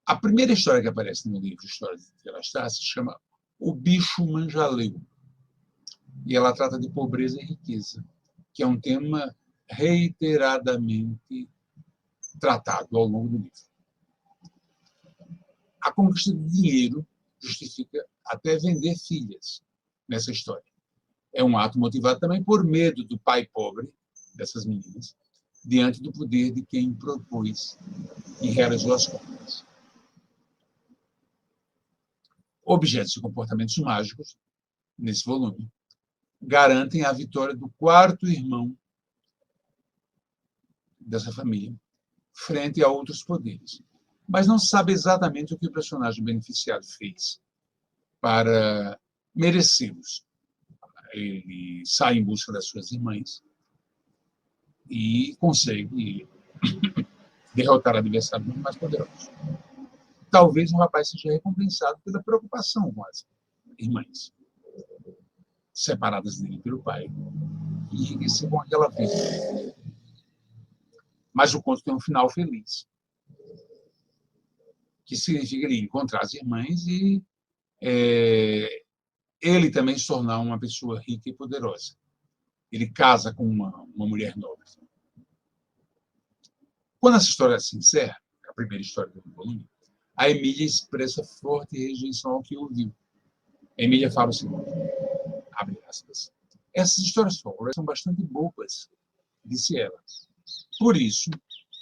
A primeira história que aparece no livro História de Tia Anastácia se chama O Bicho Manjaleu. E ela trata de pobreza e riqueza, que é um tema reiteradamente tratado ao longo do livro. A conquista de dinheiro justifica até vender filhas nessa história. É um ato motivado também por medo do pai pobre dessas meninas, diante do poder de quem propôs e realizou as compras. Objetos e comportamentos mágicos, nesse volume, garantem a vitória do quarto irmão dessa família frente a outros poderes. Mas não se sabe exatamente o que o personagem beneficiado fez para merecê-los. Ele sai em busca das suas irmãs e consegue derrotar adversários mais poderosos. Talvez o rapaz seja recompensado pela preocupação com as irmãs, separadas dele pelo pai, e recebam aquela vida. Mas o conto tem um final feliz, que significa ele encontrar as irmãs e ele também se tornar uma pessoa rica e poderosa. Ele casa com uma mulher nobre. Quando essa história se encerra, a primeira história do volume, a Emília expressa forte rejeição ao que ouviu. A Emília fala o seguinte, abre aspas, essas histórias folclóricas são bastante bobas, disse ela. Por isso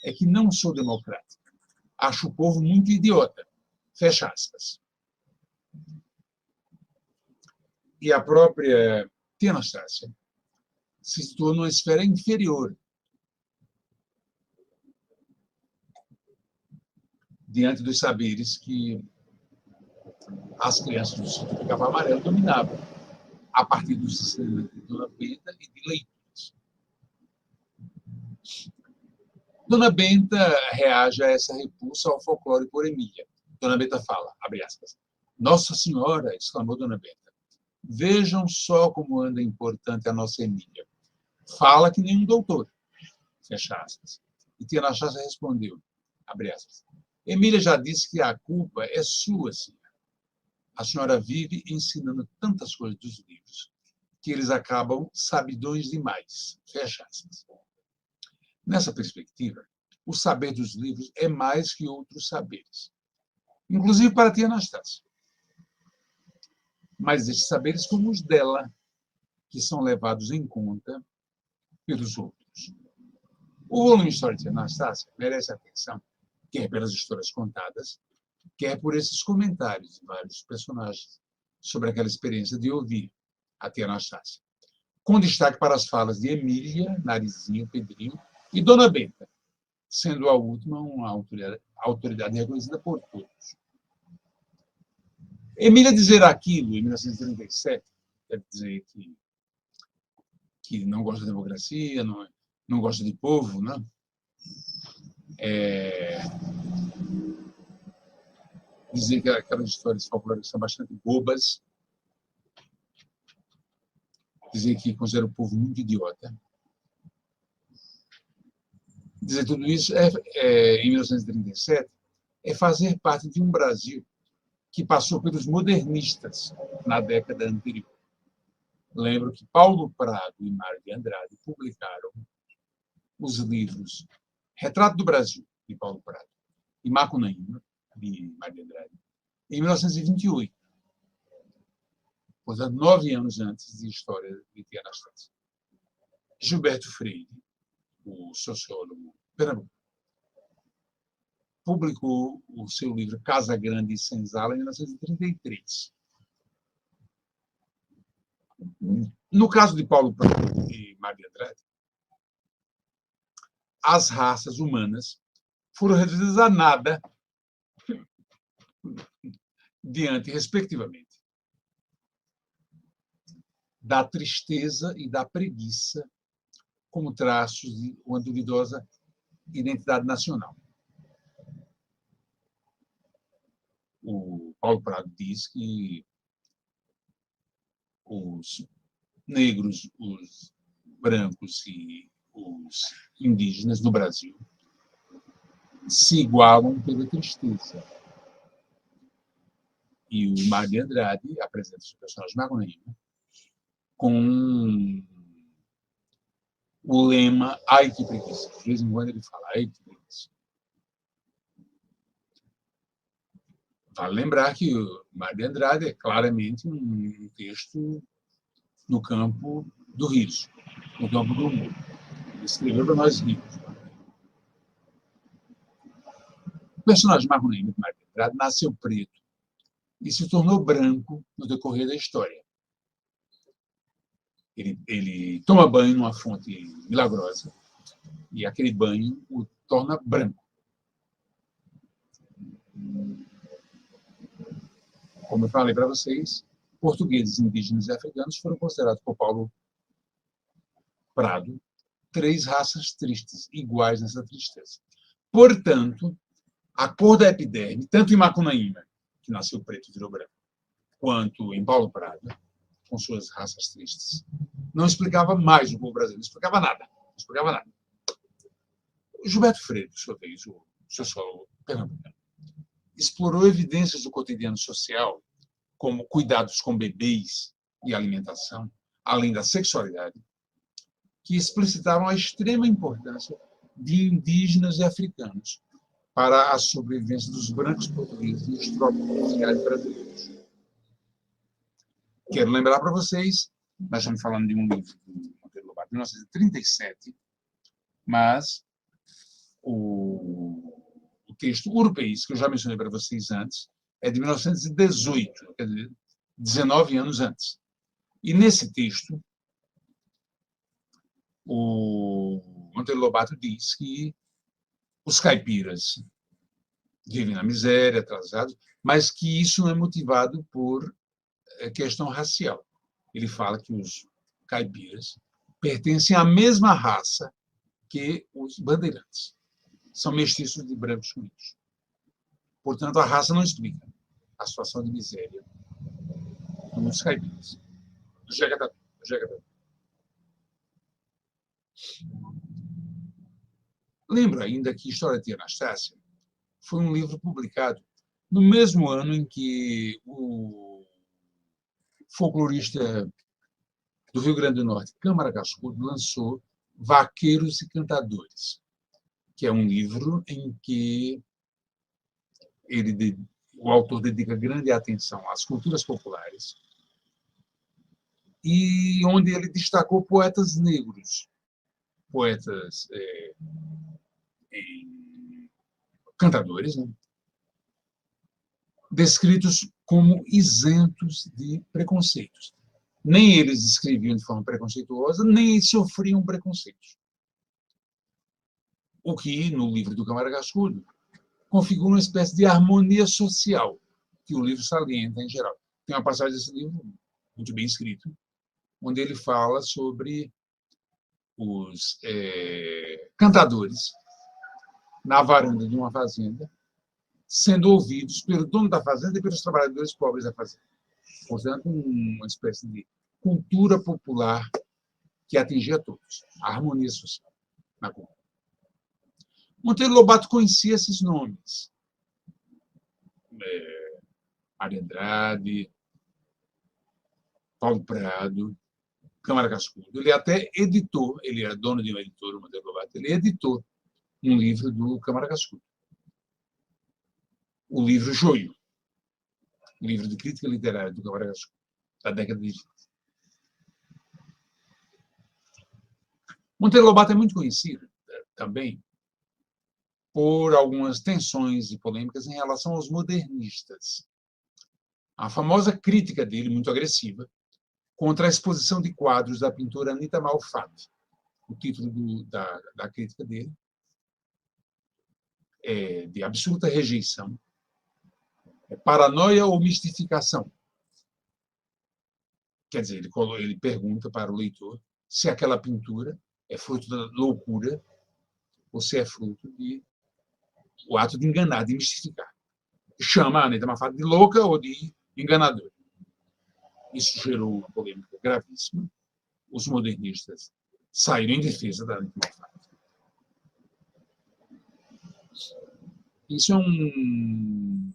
é que não sou democrática. Acho o povo muito idiota. Fecha aspas. E a própria Tia Anastácia se situou numa esfera inferior. diante dos saberes que as crianças do sítio do Cabo Amarelo dominavam, a partir dos ensinamentos de Dona Benta e de leituras. Dona Benta reage a essa repulsa ao folclore por Emília. Dona Benta fala, abre aspas, Nossa Senhora, exclamou Dona Benta, vejam só como anda importante a nossa Emília. Fala que nem um doutor, fecha aspas. E Tia Anastácia respondeu, abre aspas, Emília já disse que a culpa é sua, senhora. A senhora vive ensinando tantas coisas dos livros que eles acabam sabidões demais. Fecha aspas. Nessa perspectiva, o saber dos livros é mais que outros saberes, inclusive para a Tia Anastácia. Mas esses saberes como os dela, que são levados em conta pelos outros. O volume História de Tia Anastácia merece atenção, quer pelas histórias contadas, quer por esses comentários de vários personagens sobre aquela experiência de ouvir a Tia Anastácia, com destaque para as falas de Emília, Narizinho, Pedrinho e Dona Benta, sendo a última uma autoridade reconhecida por todos. Emília dizer aquilo em 1937, quer dizer que não gosta de democracia, não gosta de povo, né? Dizer que aquelas histórias folclóricas são bastante bobas, dizer que considera o povo muito idiota. Dizer tudo isso em 1937 é fazer parte de um Brasil que passou pelos modernistas na década anterior. Lembro que Paulo Prado e Mário de Andrade publicaram os livros Retrato do Brasil, de Paulo Prado, e Macunaíma, de Mário de Andrade, em 1928, portanto, 9 anos antes de História de Tia Anastácia. Gilberto Freire, o sociólogo pernambucano, publicou o seu livro Casa Grande e Senzala em 1933. No caso de Paulo Prado e Mário de Andrade, as raças humanas foram reduzidas a nada diante, respectivamente, da tristeza e da preguiça como traços de uma duvidosa identidade nacional. O Paulo Prado diz que os negros, os brancos e os indígenas no Brasil se igualam pela tristeza. E o Mário de Andrade apresenta o personagem Macunaíma com o lema ai que preguiça. De vez em quando ele fala ai que preguiça. Vale lembrar que o Mário de Andrade é claramente um texto no campo do riso, no campo do humor. Ele escreveu para nós ricos. O personagem Macunaíma de Mário de Andrade nasceu preto e se tornou branco no decorrer da história. Ele toma banho numa fonte milagrosa e aquele banho o torna branco. Como eu falei para vocês, portugueses, indígenas e africanos foram considerados por Paulo Prado 3 raças tristes, iguais nessa tristeza. Portanto, a cor da epiderme, tanto em Macunaíma, que nasceu preto e virou branco, quanto em Paulo Prado, com suas raças tristes, não explicava mais o povo brasileiro, não explicava nada. Não explicava nada. O Gilberto Freire, por sua vez, o sociólogo pernambucano, explorou evidências do cotidiano social, como cuidados com bebês e alimentação, além da sexualidade, que explicitavam a extrema importância de indígenas e africanos para a sobrevivência dos brancos portugueses nos trópicos coloniais brasileiros. Quero lembrar para vocês, nós estamos falando de um livro do Monteiro Lobato, de 1937, mas o texto Urupês, que eu já mencionei para vocês antes, é de 1918, quer dizer, 19 anos antes. E nesse texto, o Monteiro Lobato diz que os caipiras vivem na miséria, atrasados, mas que isso não é motivado por questão racial. Ele fala que os caipiras pertencem à mesma raça que os bandeirantes. São mestiços de brancos com índios. Portanto, a raça não explica a situação de miséria dos caipiras. Do Jegatatu. Lembro ainda que História de Anastácia foi um livro publicado no mesmo ano em que o folclorista do Rio Grande do Norte, Câmara Cascudo, lançou Vaqueiros e Cantadores, que é um livro em que o autor dedica grande atenção às culturas populares e onde ele destacou poetas negros, poetas cantadores, né? Descritos como isentos de preconceitos. Nem eles escreviam de forma preconceituosa, nem sofriam preconceitos. O que, no livro do Câmara Cascudo, configura uma espécie de harmonia social, que o livro salienta em geral. Tem uma passagem desse livro, muito bem escrito, onde ele fala sobre os cantadores na varanda de uma fazenda, sendo ouvidos pelo dono da fazenda e pelos trabalhadores pobres da fazenda. Portanto, uma espécie de cultura popular que atingia todos, a harmonia social na cultura. Monteiro Lobato conhecia esses nomes. Mário Andrade, Paulo Prado, Câmara Cascudo. Ele até editou, ele era dono de uma editora, o Monteiro Lobato, ele editou um livro do Câmara Cascudo. O livro Joio, livro de crítica literária do Câmara Cascudo, da década de 20. Monteiro Lobato é muito conhecido também por algumas tensões e polêmicas em relação aos modernistas. A famosa crítica dele, muito agressiva, contra a exposição de quadros da pintora Anita Malfatti. O título da crítica dele é de absoluta rejeição. É Paranoia ou Mistificação? Quer dizer, ele pergunta para o leitor se aquela pintura é fruto da loucura ou se é fruto do ato de enganar, de mistificar. Chama a Anita Malfatti de louca ou de enganadora. Isso gerou uma polêmica gravíssima. Os modernistas saíram em defesa da Anita Malfatti. Isso é um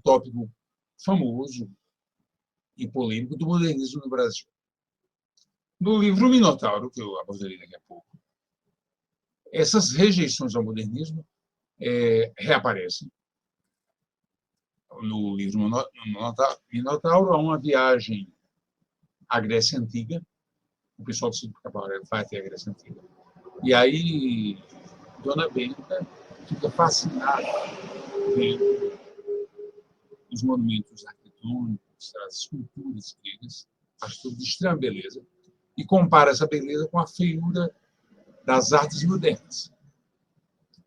tópico famoso e polêmico do modernismo no Brasil. No livro Minotauro, que eu abordarei daqui a pouco, essas rejeições ao modernismo reaparecem. No livro Minotauro, há uma viagem à Grécia Antiga. O pessoal do Circo Cabaré vai até a Grécia Antiga. E aí, Dona Benta fica fascinada vendo os monumentos arquitetônicos, as esculturas gregas, acho tudo de extrema beleza, e compara essa beleza com a feiura das artes modernas.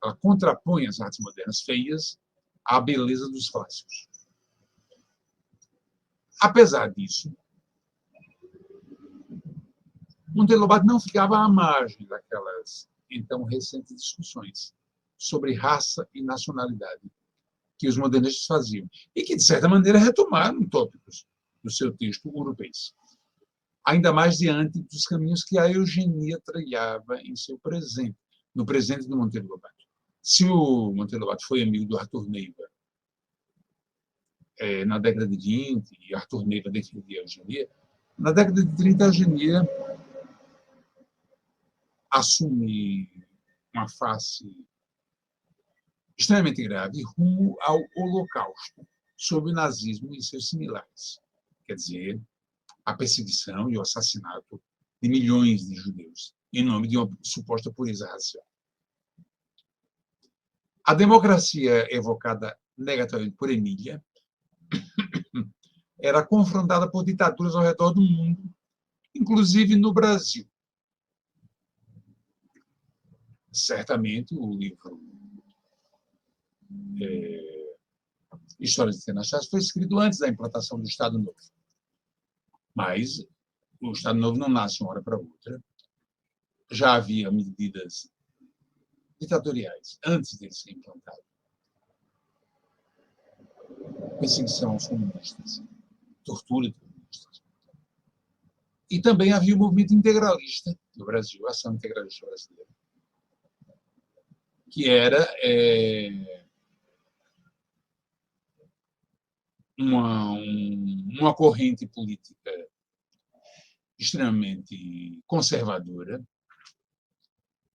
Ela contrapõe as artes modernas feias à beleza dos clássicos. Apesar disso, Monteiro Lobato não ficava à margem daquelas, então, recentes discussões sobre raça e nacionalidade que os modernistas faziam, e que, de certa maneira, retomaram tópicos do seu texto europeu. Ainda mais diante dos caminhos que a eugenia trilhava em seu presente, no presente do Monteiro Lobato. Se o Monteiro Lobato foi amigo do Arthur Neiva na década de 20, e Arthur Neiva defendia a eugenia, na década de 30, a eugenia assume uma face extremamente grave rumo ao Holocausto, sob o nazismo e seus similares. Quer dizer, a perseguição e o assassinato de milhões de judeus, em nome de uma suposta pureza racial. A democracia evocada negativamente por Emília era confrontada por ditaduras ao redor do mundo, inclusive no Brasil. Certamente, o livro História de Tia Anastácia foi escrito antes da implantação do Estado Novo. Mas o Estado Novo não nasce de uma hora para outra. Já havia medidas ditatoriais antes dele ser implantado. Perseguição aos comunistas, tortura de comunistas. E também havia o movimento integralista no Brasil, a ação integralista brasileira, que era uma corrente política extremamente conservadora,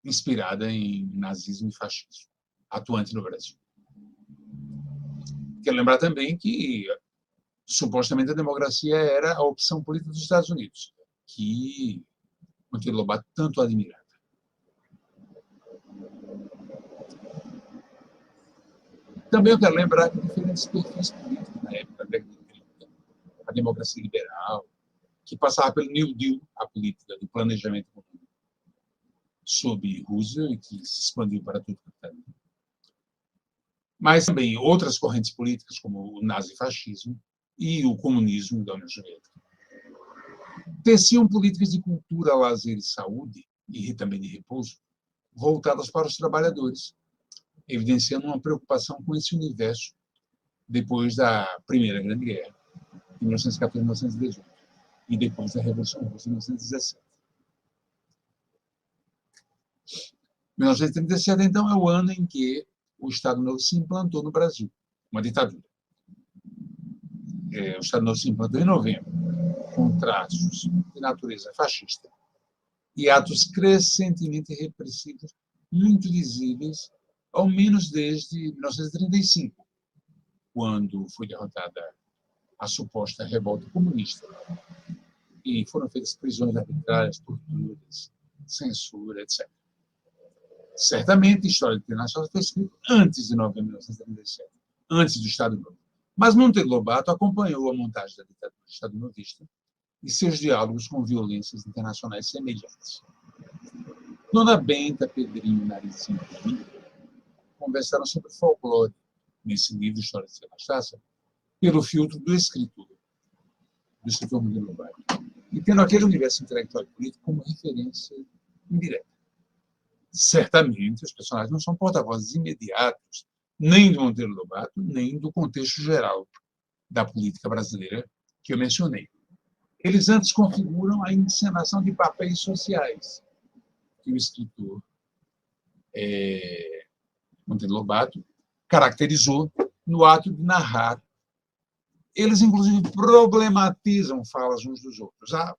inspirada em nazismo e fascismo, atuante no Brasil. Quero lembrar também que, supostamente, a democracia era a opção política dos Estados Unidos, que Monteiro Lobato tanto admirava. Também eu quero lembrar que diferentes perfis políticos na época da década de 30, a democracia liberal, que passava pelo New Deal, a política do planejamento econômico, sob Roosevelt, que se expandiu para todo o capitalismo. Mas também outras correntes políticas, como o nazifascismo e o comunismo da União Soviética. Teciam políticas de cultura, lazer e saúde, e também de repouso, voltadas para os trabalhadores, evidenciando uma preocupação com esse universo depois da Primeira Grande Guerra, de 1914 a 1918, e depois da Revolução Russa, de 1917. 1937, então, é o ano em que o Estado Novo se implantou no Brasil, uma ditadura. O Estado Novo se implantou em novembro, com traços de natureza fascista e atos crescentemente repressivos, muito visíveis, ao menos desde 1935, quando foi derrotada a suposta revolta comunista e foram feitas prisões arbitrárias, torturas, censura, etc. Certamente, a história internacional foi escrita antes de novembro de 1937, antes do Estado Novo. Mas Monteiro Lobato acompanhou a montagem da ditadura do Estado Novista e seus diálogos com violências internacionais semelhantes. Dona Benta, Pedrinho, Narizinho e Emília conversaram sobre folclore nesse livro, História de Anastácia, pelo filtro do escritor Monteiro Lobato, e tendo aquele universo intelectual e político como referência indireta. Certamente, os personagens não são porta-vozes imediatos nem do Monteiro Lobato, nem do contexto geral da política brasileira que eu mencionei. Eles antes configuram a encenação de papéis sociais que o escritor Monteiro Lobato caracterizou no ato de narrar. Eles, inclusive, problematizam falas uns dos outros. Há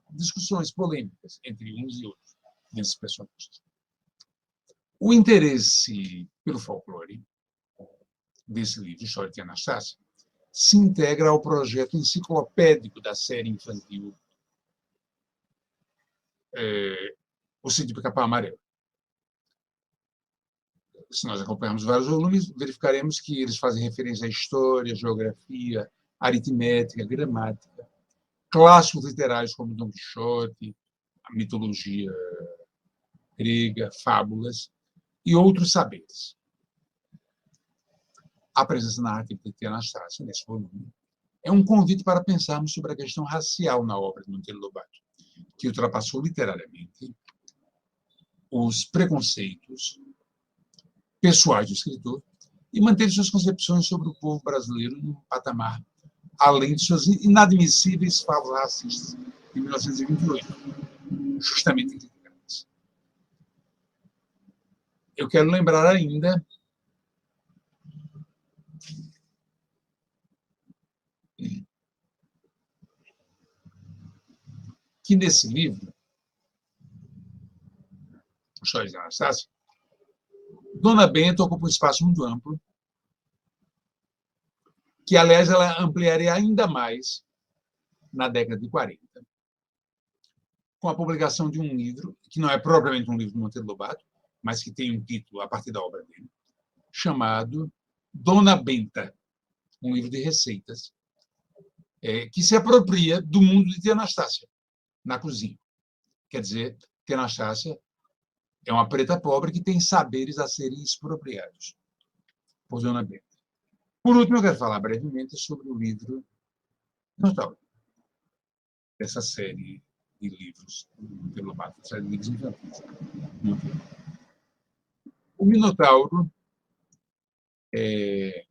discussões polêmicas entre uns e outros desses personagens. O interesse pelo folclore desse livro, História de Anastácia, se integra ao projeto enciclopédico da série infantil O Sítio do Capão Amarelo. Se nós acompanharmos vários volumes, verificaremos que eles fazem referência à história, geografia, aritmética, gramática, clássicos literários como Dom Quixote, a mitologia grega, fábulas e outros saberes. A presença narrativa de Tia Anastácia, nesse volume, é um convite para pensarmos sobre a questão racial na obra de Monteiro Lobato, que ultrapassou literariamente os preconceitos pessoais do escritor e manteve suas concepções sobre o povo brasileiro num patamar além de suas inadmissíveis falas racistas de 1928, justamente criticadas. Eu quero lembrar ainda que nesse livro, História de Anastácia, Dona Benta ocupa um espaço muito amplo, que, aliás, ela ampliaria ainda mais na década de 40, com a publicação de um livro, que não é propriamente um livro de Monteiro Lobato, mas que tem um título a partir da obra dele, chamado Dona Benta, um livro de receitas, que se apropria do mundo de Tia Anastácia, na cozinha. Quer dizer, Tia Anastácia é uma preta pobre que tem saberes a serem expropriados por Dona Benta. Por último, eu quero falar brevemente sobre o livro Minotauro, dessa série de livros, pelo Lobato, série de livros infantis. O Minotauro é,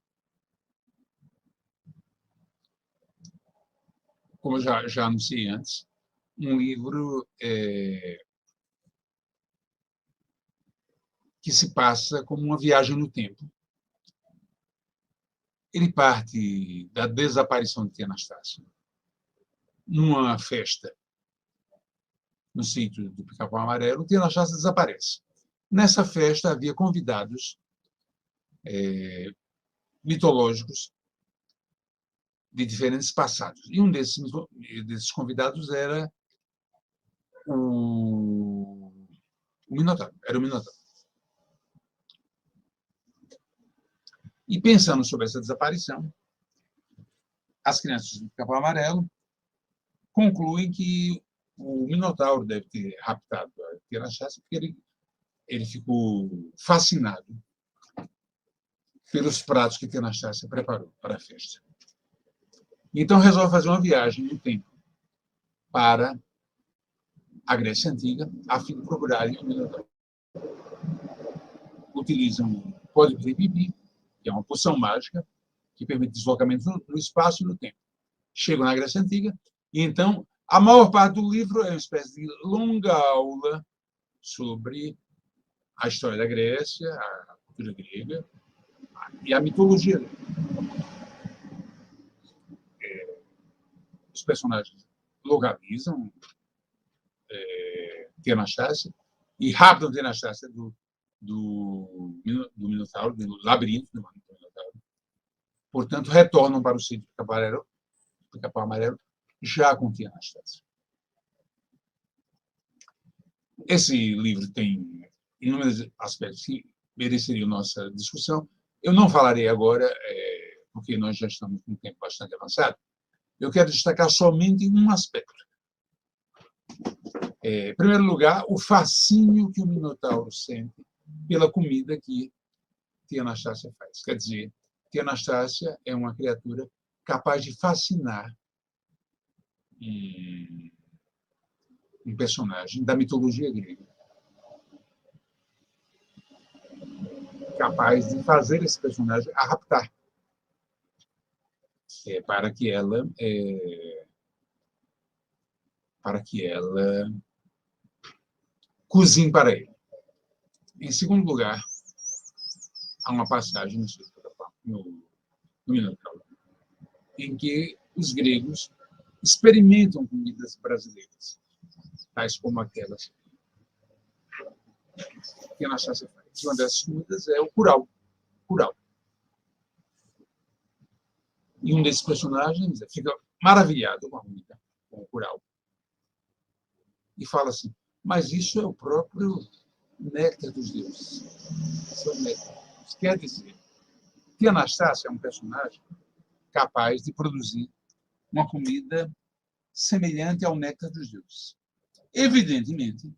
como eu já anunciei antes, um livro que se passa como uma viagem no tempo. Ele parte da desaparição de Tia Anastácia numa festa no sítio do Pica-Pau Amarelo. Tia Anastácia desaparece. Nessa festa havia convidados mitológicos de diferentes passados. E um desses convidados era o Minotauro. Era o Minotauro. E pensando sobre essa desaparição, as crianças do Pica-Pau Amarelo concluem que o Minotauro deve ter raptado a Tia Anastácia porque ele ficou fascinado pelos pratos que Tia Anastácia preparou para a festa. Então resolve fazer uma viagem no tempo para a Grécia Antiga, a fim de procurarem o Minotauro. Utilizam o pó de Piripipi, que é uma poção mágica que permite deslocamento no espaço e no tempo. Chegam na Grécia Antiga e então a maior parte do livro é uma espécie de longa aula sobre a história da Grécia, a cultura grega e a mitologia grega. Os personagens localizam Tia Anastácia e raptam Tia Anastácia do Minotauro, do labirinto do Minotauro. Portanto, retornam para o sítio do Pica-Pau Amarelo, já com Tia Anastácia. Esse livro tem inúmeros aspectos que mereceriam nossa discussão. Eu não falarei agora, porque nós já estamos com um tempo bastante avançado. Eu quero destacar somente um aspecto. Em primeiro lugar, o fascínio que o Minotauro sente pela comida que Tia Anastácia faz. Quer dizer, Tia Anastácia é uma criatura capaz de fascinar um personagem da mitologia grega. Capaz de fazer esse personagem a raptar. Para que ela cozinhe para ele. Em segundo lugar, há uma passagem no Minotauro, em que os gregos experimentam comidas brasileiras, tais como aquelas que a Anastácia faz. Uma dessas comidas é o curau. E um desses personagens fica maravilhado com a comida, com o curau. E fala assim, mas isso é o próprio néctar dos deuses. Isso é o néctar. Isso quer dizer que a Anastácia é um personagem capaz de produzir uma comida semelhante ao néctar dos deuses. Evidentemente,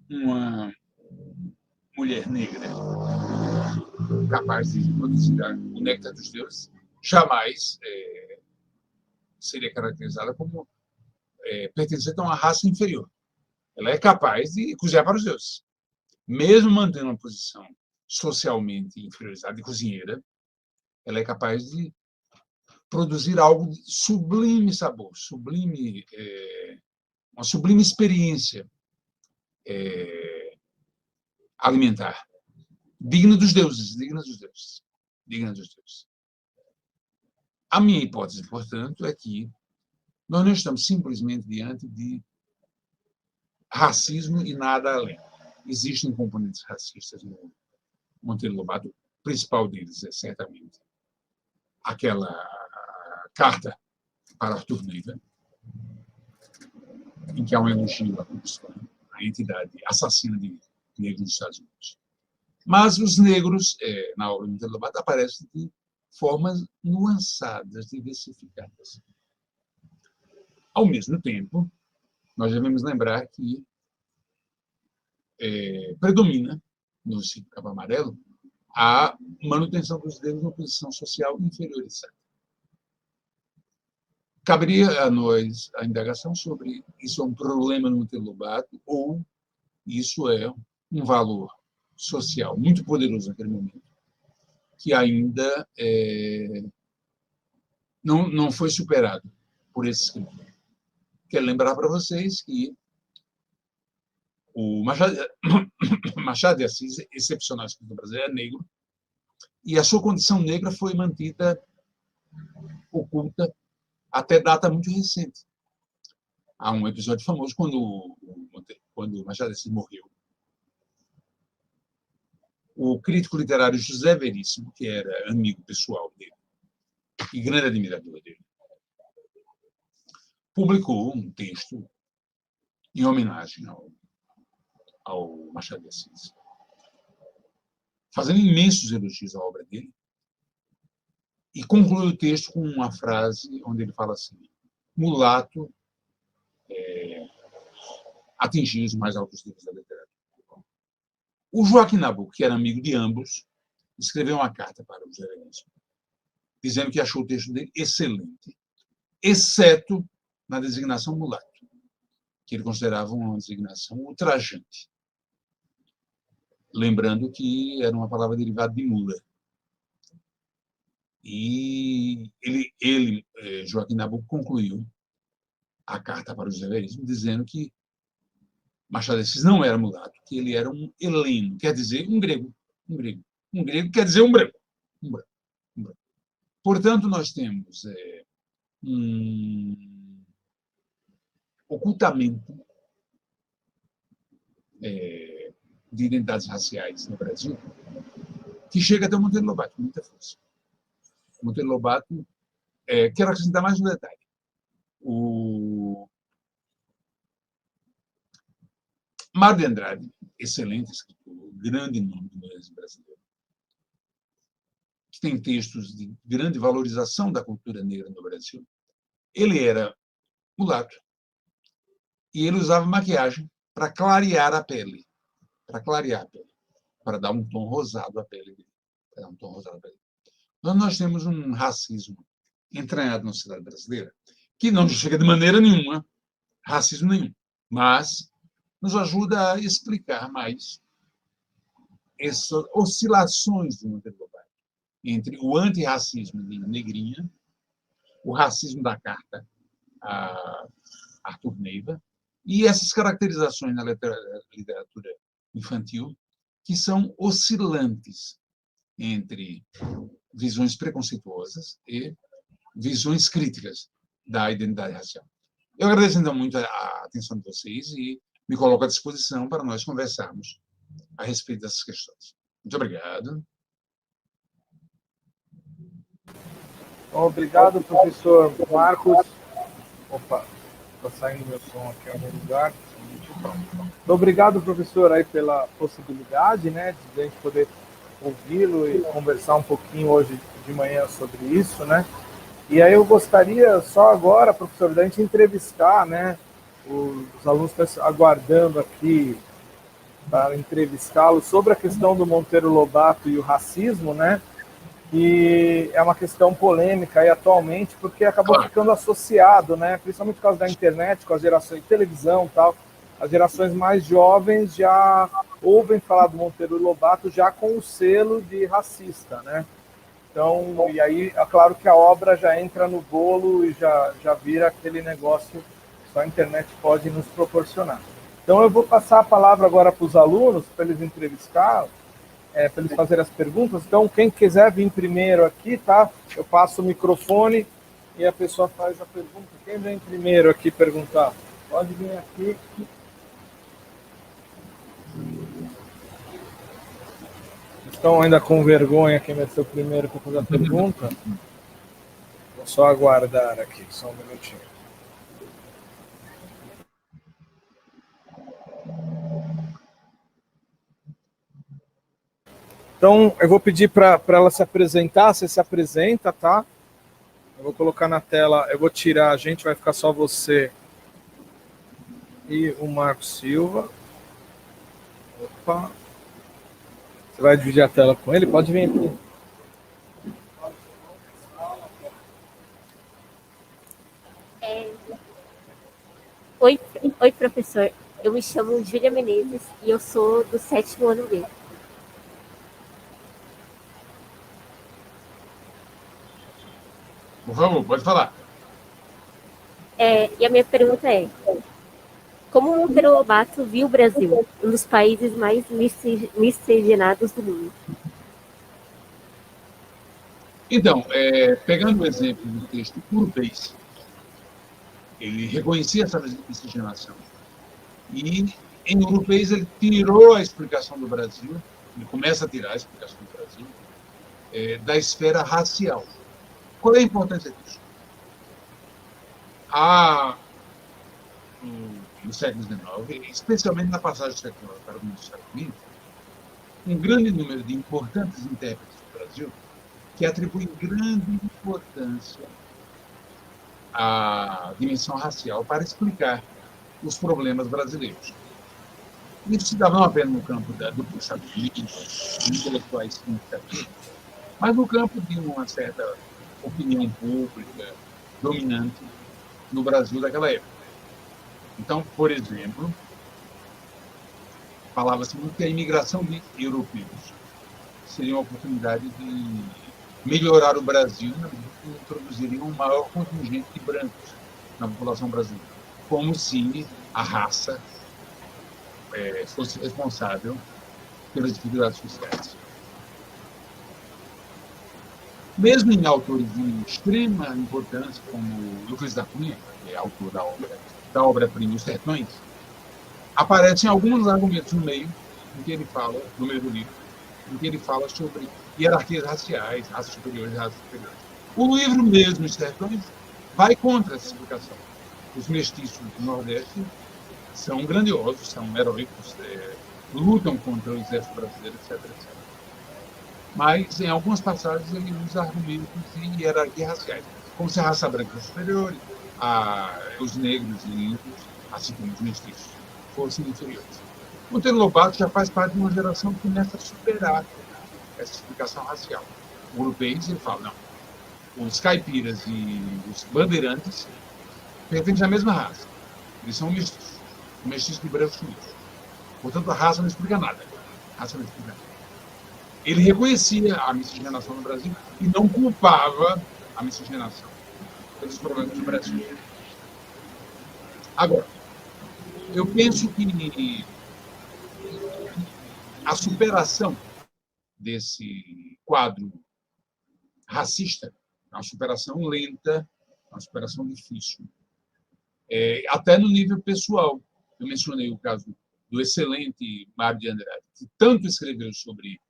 uma mulher negra capaz de produzir o néctar dos deuses jamais seria caracterizada como pertencente a uma raça inferior. Ela é capaz de cozinhar para os deuses. Mesmo mantendo uma posição socialmente inferiorizada de cozinheira, ela é capaz de produzir algo de sublime sabor, uma sublime experiência alimentar, digna dos deuses. A minha hipótese, portanto, é que nós não estamos simplesmente diante de racismo e nada além. Existem componentes racistas no Monteiro Lobato. O principal deles é certamente aquela carta para Arthur Neiva, em que há um elogio à Ku-Klux-Klan, a entidade assassina de negros nos Estados Unidos. Mas os negros, na obra do Monteiro Lobato, aparecem de formas nuançadas, diversificadas. Ao mesmo tempo, nós devemos lembrar que predomina no Pica-Pau Amarelo a manutenção dos negros numa posição social inferiorizada. Caberia a nós a indagação sobre isso é um problema no Monteiro Lobato ou isso é um valor social muito poderoso naquele momento, que ainda não foi superado por esse escritor. Quero lembrar para vocês que o Machado de Assis, excepcional escritor brasileiro, é negro, e a sua condição negra foi mantida oculta até data muito recente. Há um episódio famoso quando o Machado de Assis morreu. O crítico literário José Veríssimo, que era amigo pessoal dele e grande admirador dele, publicou um texto em homenagem ao Machado de Assis, fazendo imensos elogios à obra dele, e conclui o texto com uma frase onde ele fala assim: mulato atingiu os mais altos níveis da literatura. O Joaquim Nabuco, que era amigo de ambos, escreveu uma carta para o José Veríssimo, dizendo que achou o texto dele excelente, exceto na designação mulato, que ele considerava uma designação ultrajante. Lembrando que era uma palavra derivada de mula. E Joaquim Nabuco, concluiu a carta para o José Veríssimo dizendo que Machado de Assis não era mulato, que ele era um heleno, quer dizer, um grego. Um grego quer dizer um branco. Portanto, nós temos um ocultamento de identidades raciais no Brasil que chega até o Monteiro Lobato com muita força. O Monteiro Lobato, quero acrescentar mais um detalhe. O Mário de Andrade, excelente escritor, grande nome do jornalismo brasileiro, que tem textos de grande valorização da cultura negra no Brasil, ele era mulato e ele usava maquiagem para clarear a pele, para dar um tom rosado à pele dele. Então, nós temos um racismo entranhado na sociedade brasileira que não justifica de maneira nenhuma racismo nenhum, mas nos ajuda a explicar mais essas oscilações do Monteiro Lobato entre o antirracismo de Negrinha, o racismo da carta a Arthur Neiva e essas caracterizações na literatura infantil que são oscilantes entre visões preconceituosas e visões críticas da identidade racial. Eu agradeço, então, muito a atenção de vocês e me coloco à disposição para nós conversarmos a respeito dessas questões. Muito obrigado. Obrigado, professor Marcos. Opa, está saindo meu som aqui em algum lugar. Muito obrigado, professor, aí pela possibilidade, né, de a gente poder ouvi-lo e conversar um pouquinho hoje de manhã sobre isso, né? E aí eu gostaria só agora, professor, da gente entrevistar, né? Os alunos estão aguardando aqui para entrevistá-lo sobre a questão do Monteiro Lobato e o racismo, né? Que é uma questão polêmica aí atualmente, porque acabou ficando associado, né? Principalmente por causa da internet, com as gerações de televisão e tal. As gerações mais jovens já ouvem falar do Monteiro Lobato já com o selo de racista, né? Então, e aí, é claro que a obra já entra no bolo e já vira aquele negócio que só a internet pode nos proporcionar. Então, eu vou passar a palavra agora para os alunos, para eles entrevistar, para eles fazerem as perguntas. Então, quem quiser vir primeiro aqui, tá? Eu passo o microfone e a pessoa faz a pergunta. Quem vem primeiro aqui perguntar? Pode vir aqui. Estão ainda com vergonha quem vai ser o primeiro para fazer a pergunta? Vou só aguardar aqui, só um minutinho. Então, eu vou pedir para ela se apresentar, você se apresenta, tá? Eu vou colocar na tela, eu vou tirar, a gente vai ficar só você e o Marcos Silva. Opa. Você vai dividir a tela com ele? Pode vir aqui. Oi, professor. Eu me chamo Júlia Menezes e eu sou do 7º ano B. Por favor, pode falar. E a minha pergunta é: como Monteiro Lobato viu o Brasil, um dos países mais miscigenados do mundo? Então, pegando o exemplo do texto Urbeis, ele reconhecia essa miscigenação. E, em Urbeis, ele tirou a explicação do Brasil, ele começa a tirar a explicação do Brasil, da esfera racial. Qual é a importância disso? No século XIX, especialmente na passagem do século XIX para os Estados Unidos, um grande número de importantes intérpretes do Brasil que atribuem grande importância à dimensão racial para explicar os problemas brasileiros. Isso se dava não apenas no campo do pensamento, intelectuais significativos, mas no campo de uma certa opinião pública dominante no Brasil daquela época. Então, por exemplo, falava-se muito que a imigração de europeus seria uma oportunidade de melhorar o Brasil, e introduziriam um maior contingente de brancos na população brasileira, como se a raça fosse responsável pelas dificuldades sociais. Mesmo em autores de extrema importância, como Euclides da Cunha, que é autor da obra-prima Os Sertões, aparecem alguns argumentos no meio, em que ele fala, no meio do livro, em que ele fala sobre hierarquias raciais, raças superiores e raças superiores. O livro mesmo, Os Sertões, vai contra essa explicação. Os mestiços do Nordeste são grandiosos, são heróicos, lutam contra o exército brasileiro, etc, etc. Mas, em algumas passagens, ele usa argumentos de hierarquias raciais, como se a raça branca fosse superior, os negros e índios, assim como os mestiços, fossem inferiores. Monteiro Lobato já faz parte de uma geração que começa a superar essa explicação racial. O Urbeis, ele fala, não, os caipiras e os bandeirantes pertencem à mesma raça. Eles são mestiços de brancos com isso. Portanto, a raça não explica nada. A raça não explica nada. Ele reconhecia a miscigenação no Brasil e não culpava a miscigenação pelos problemas do Brasil. Agora, eu penso que a superação desse quadro racista é uma superação lenta, uma superação difícil. Até no nível pessoal. Eu mencionei o caso do excelente Mário de Andrade, que tanto escreveu sobre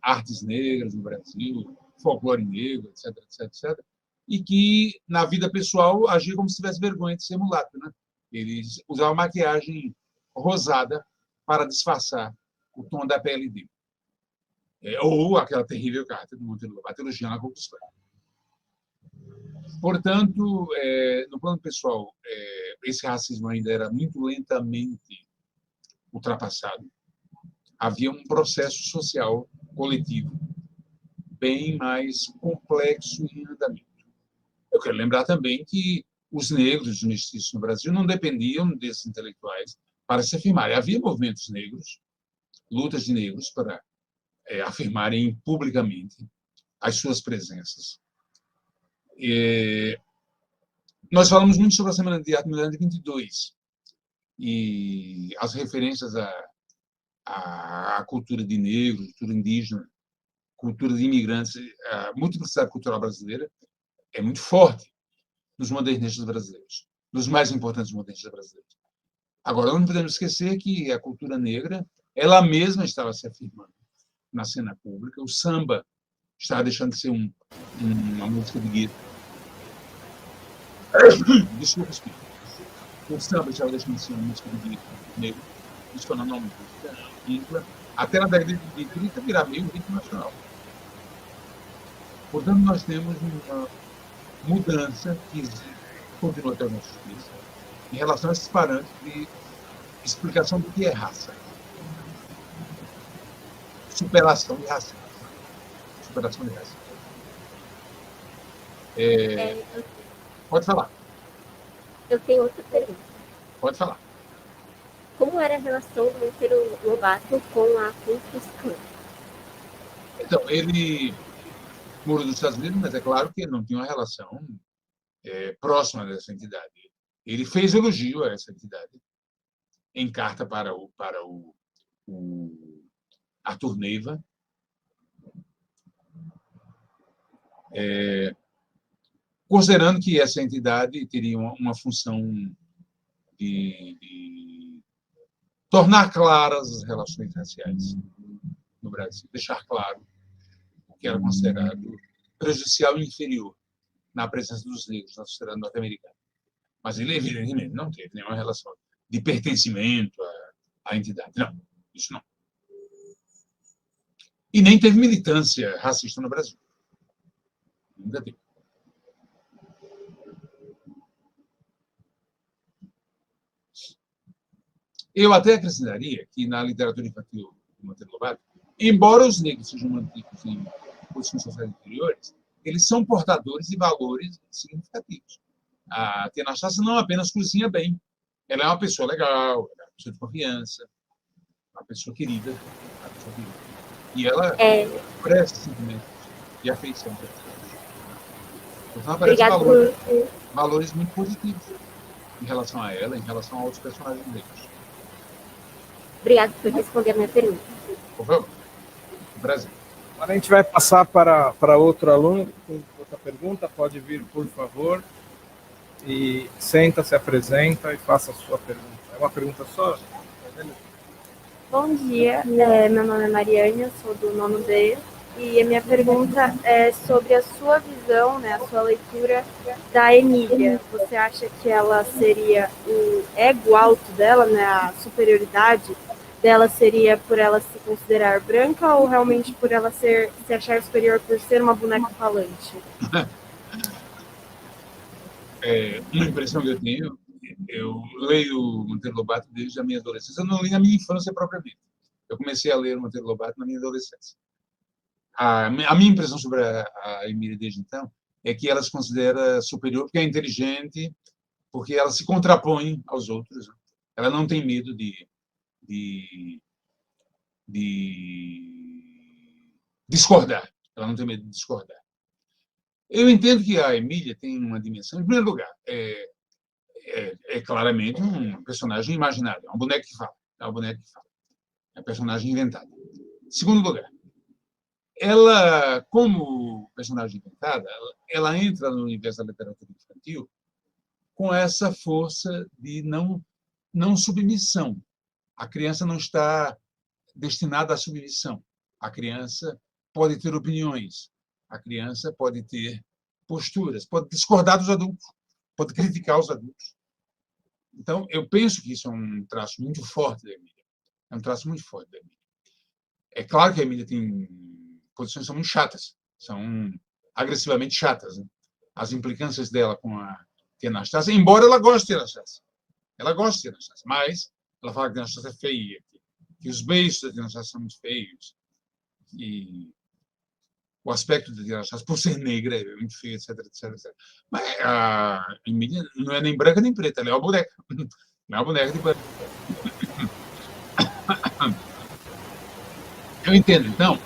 artes negras no Brasil, folclore negro, etc, etc, etc, e que, na vida pessoal, agia como se tivesse vergonha de ser mulato, né? Ele usava maquiagem rosada para disfarçar o tom da pele dele. Ou aquela terrível carta do Monteiro Lobato, elogiando a Conquista. Portanto, no plano pessoal, esse racismo ainda era muito lentamente ultrapassado. Havia um processo social coletivo bem mais complexo e em andamento. Eu quero lembrar também que os negros, os mestiços no Brasil, não dependiam desses intelectuais para se afirmarem. Havia movimentos negros, lutas de negros para afirmarem publicamente as suas presenças. Nós falamos muito sobre a Semana de Arte Moderna de 22 e as referências à cultura de negros, cultura indígena, cultura de imigrantes, a multiplicidade cultural brasileira é muito forte nos modernistas brasileiros, nos mais importantes modernistas brasileiros. Agora, não podemos esquecer que a cultura negra, ela mesma estava se afirmando na cena pública. O samba estava deixando de ser uma música de gueto. Desculpa, Espírito. O samba estava deixando de ser uma música de gueto negro, se tornando uma música ampla, até na década de 30 virar meio ritmo nacional. Portanto, nós temos uma mudança que continua até os nossos dias em relação a esses parâmetros de explicação do que é raça. superação de racismo. Superação de racismo. Pode falar. Eu tenho outra pergunta. Pode falar. Como era a relação do Monteiro Lobato com a Ku Klux Klan? Então, ele morou nos Estados Unidos, mas é claro que ele não tinha uma relação próxima dessa entidade. Ele fez elogio a essa entidade em carta para o Arthur Neiva. Considerando que essa entidade teria uma função de tornar claras as relações raciais no Brasil, deixar claro o que era considerado prejudicial e inferior na presença dos negros na sociedade norte-americana. Mas ele, evidentemente, não teve nenhuma relação de pertencimento à entidade. Não, isso não. E nem teve militância racista no Brasil. Nunca teve. Eu até acrescentaria que, na literatura infantil do Monteiro Lobato, embora os negros sejam mantidos em posições sociais inferiores, eles são portadores de valores significativos. A Tia Anastácia não apenas cozinha bem, ela é uma pessoa legal, ela é uma pessoa de confiança, uma pessoa querida. E ela presta sentimentos de afeição. Então, aparecem valores muito positivos em relação a ela, em relação a outros personagens negros. Obrigada por responder a minha pergunta. Por favor. Brasil. Agora a gente vai passar para outro aluno com outra pergunta. Pode vir, por favor. E senta, se apresenta e faça a sua pergunta. É uma pergunta só? Bom dia, meu nome é Mariane, eu sou do 9º D. E a minha pergunta é sobre a sua visão, né, a sua leitura da Emília. Você acha que ela seria o ego alto dela, né, a superioridade dela seria por ela se considerar branca ou realmente por ela se achar superior por ser uma boneca falante? Uma impressão que eu tenho, eu leio Monteiro Lobato desde a minha adolescência. Eu não li na minha infância propriamente. Eu comecei a ler Monteiro Lobato na minha adolescência. A minha impressão sobre a Emília desde então é que ela se considera superior porque é inteligente, porque ela se contrapõe aos outros. Ela não tem medo de discordar. Ela não tem medo de discordar. Eu entendo que a Emília tem uma dimensão. Em primeiro lugar, é claramente um personagem imaginário, é uma boneca que fala. É uma boneca que fala. É um personagem inventado. Em segundo lugar, ela, como personagem inventada, ela entra no universo da literatura infantil com essa força de não submissão. A criança não está destinada à submissão. A criança pode ter opiniões. A criança pode ter posturas, pode discordar dos adultos, pode criticar os adultos. Então, eu penso que isso é um traço muito forte da Emília. É um traço muito forte da Emília. É claro que a Emília tem posições que são muito chatas, são agressivamente chatas. Né? As implicâncias dela com a Tia Anastácia, embora ela goste de Tia Anastácia. Ela gosta de Tia Anastácia, mas ela fala que a Tia Anastácia é feia, que os beijos da Tia Anastácia são muito feios, que o aspecto da Tia Anastácia, por ser negra, é muito feio, etc, etc, etc. Mas a Emília não é nem branca nem preta, ela é uma boneca. Não é uma boneca de branco. Eu entendo, então,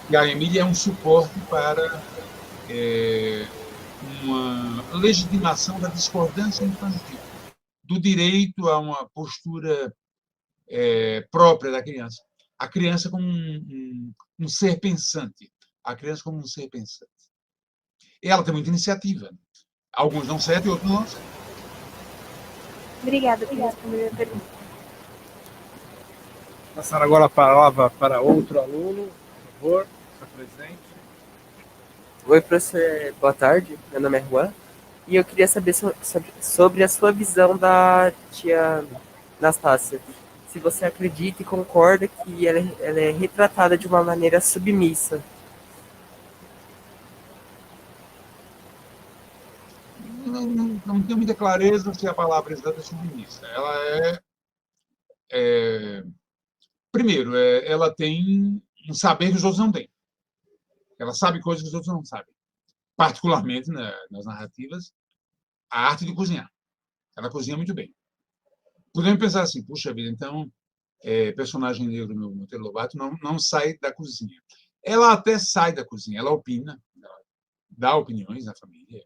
que a Emília é um suporte para uma legitimação da discordância infantil, do direito a uma postura própria da criança. A criança como um ser pensante. A criança como um ser pensante. E ela tem muita iniciativa. Alguns dão certo e outros não dão certo. Obrigada por responder a minha pergunta. Passar agora a palavra para outro aluno, por favor, se apresente. Oi, professor, boa tarde. Meu nome é Juan. E eu queria saber sobre a sua visão da tia Anastácia. Se você acredita e concorda que ela é retratada de uma maneira submissa. Não tenho muita clareza se a palavra exata é submissa. Ela primeiro, ela tem um saber que os outros não têm. Ela sabe coisas que os outros não sabem. Particularmente nas narrativas, a arte de cozinhar. Ela cozinha muito bem. Podemos pensar assim, puxa vida, então, personagem negro no Monteiro Lobato não sai da cozinha. Ela até sai da cozinha, ela opina, ela dá opiniões na família,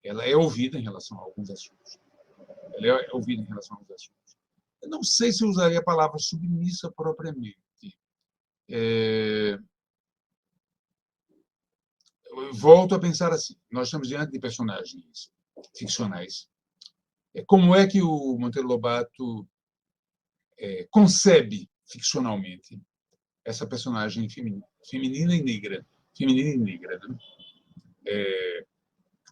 ela é ouvida em relação a alguns assuntos. Ela é ouvida em relação a alguns assuntos. Eu não sei se eu usaria a palavra submissa propriamente. Eu volto a pensar assim, nós estamos diante de personagens ficcionais. Como é que o Monteiro Lobato concebe ficcionalmente essa personagem feminina e negra? Né?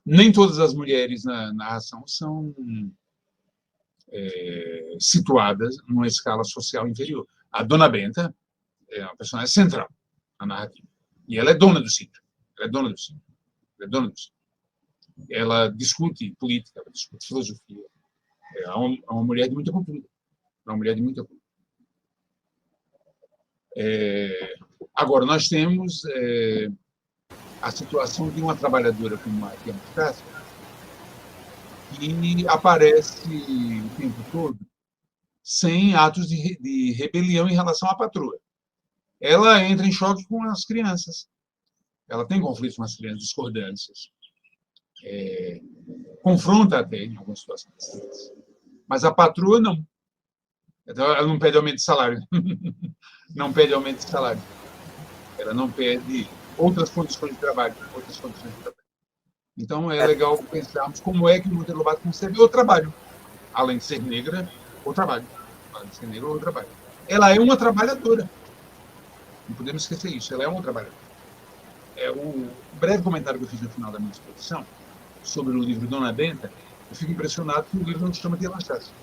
Nem todas as mulheres na narração são situadas numa escala social inferior. A Dona Benta é uma personagem central na narrativa. E ela é dona do sítio. Ela discute política, ela discute filosofia. É uma mulher de muita cultura. Agora, nós temos a situação de uma trabalhadora como a Tia Anastácia, que aparece o tempo todo sem atos de rebelião em relação à patroa. Ela entra em choque com as crianças. Ela tem conflitos com as crianças, discordâncias. Confronta até em algumas situações. Mas a patroa não. Então, ela não pede aumento de salário. Ela não pede outras condições de trabalho. Então, é legal pensarmos como é que o Monteiro Lobato concebe o trabalho. Além de ser negra, o trabalho. Ela é uma trabalhadora. Não podemos esquecer isso. Ela é uma trabalhadora. O breve comentário que eu fiz no final da minha exposição sobre o livro Dona Benta, eu fico impressionado que o livro não se chama Tia Anastácia.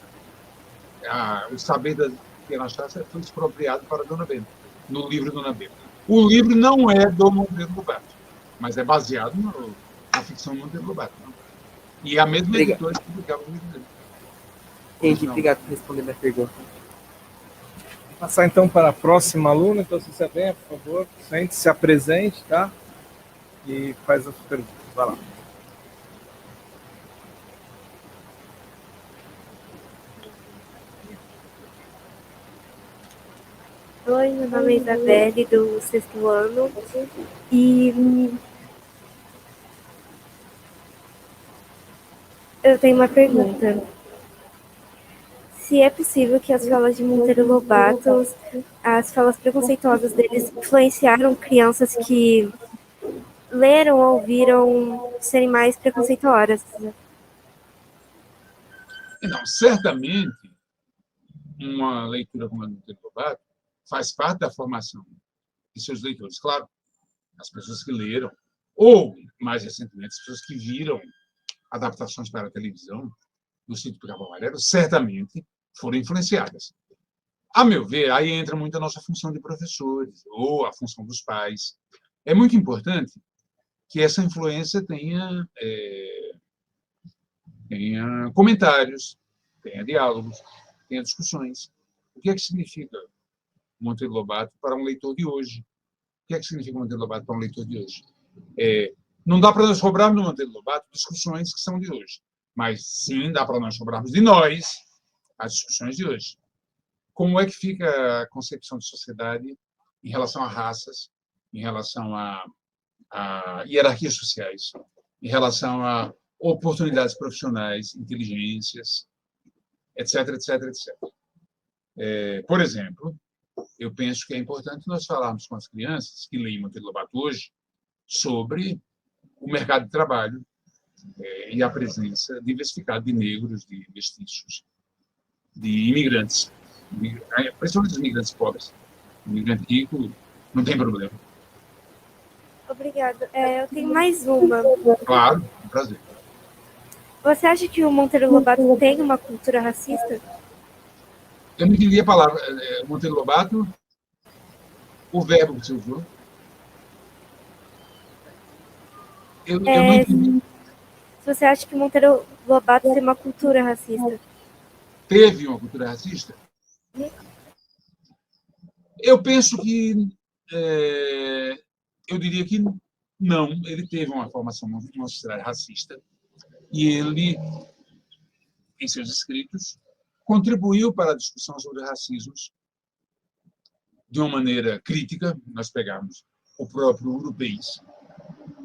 O saber da Tia Anastácia foi expropriado para Dona Benta, no livro Dona Benta. O livro não é do Monteiro Lobato, mas é baseado na ficção do Monteiro Lobato. Não? E é a mesma editora que publicava o livro dele. Entendi, obrigado por responder minha pergunta. Vou passar então para a próxima aluna. Então, se você venha, por favor, sente, se apresente, tá? E faz as perguntas. Vai lá. Oi, meu nome é Isabelle, do 6º ano, e eu tenho uma pergunta. Se é possível que as falas de Monteiro Lobato, as falas preconceituosas deles, influenciaram crianças que leram ou ouviram serem mais preconceituosas? Não, certamente, uma leitura como a do Monteiro Lobato faz parte da formação de seus leitores. Claro, as pessoas que leram, ou, mais recentemente, as pessoas que viram adaptações para a televisão do Sítio Pica-Pau Amarelo, certamente foram influenciadas. A meu ver, aí entra muito a nossa função de professores, ou a função dos pais. É muito importante que essa influência tenha comentários, tenha diálogos, tenha discussões. O que é que significa Monteiro Lobato para um leitor de hoje? O que é que significa Monteiro Lobato para um leitor de hoje? Não dá para nós cobrarmos no Monteiro Lobato discussões que são de hoje, mas sim dá para nós cobrarmos de nós as discussões de hoje. Como é que fica a concepção de sociedade em relação a raças, em relação a hierarquias sociais, em relação a oportunidades profissionais, inteligências, etc, etc, etc. Por exemplo, eu penso que é importante nós falarmos com as crianças que leem Monteiro Lobato hoje sobre o mercado de trabalho e a presença diversificada de negros, de mestiços, de imigrantes, principalmente os imigrantes pobres. O imigrante rico não tem problema. Obrigada. Eu tenho mais uma. Claro, um prazer. Você acha que o Monteiro Lobato tem uma cultura racista? Eu não entendi a palavra. Monteiro Lobato, o verbo que você usou. Eu não entendi. Se você acha que o Monteiro Lobato tem uma cultura racista? Teve uma cultura racista? Eu penso que eu diria que não. Ele teve uma formação numa sociedade racista e ele, em seus escritos, contribuiu para a discussão sobre racismos de uma maneira crítica. Nós pegamos o próprio Urupês,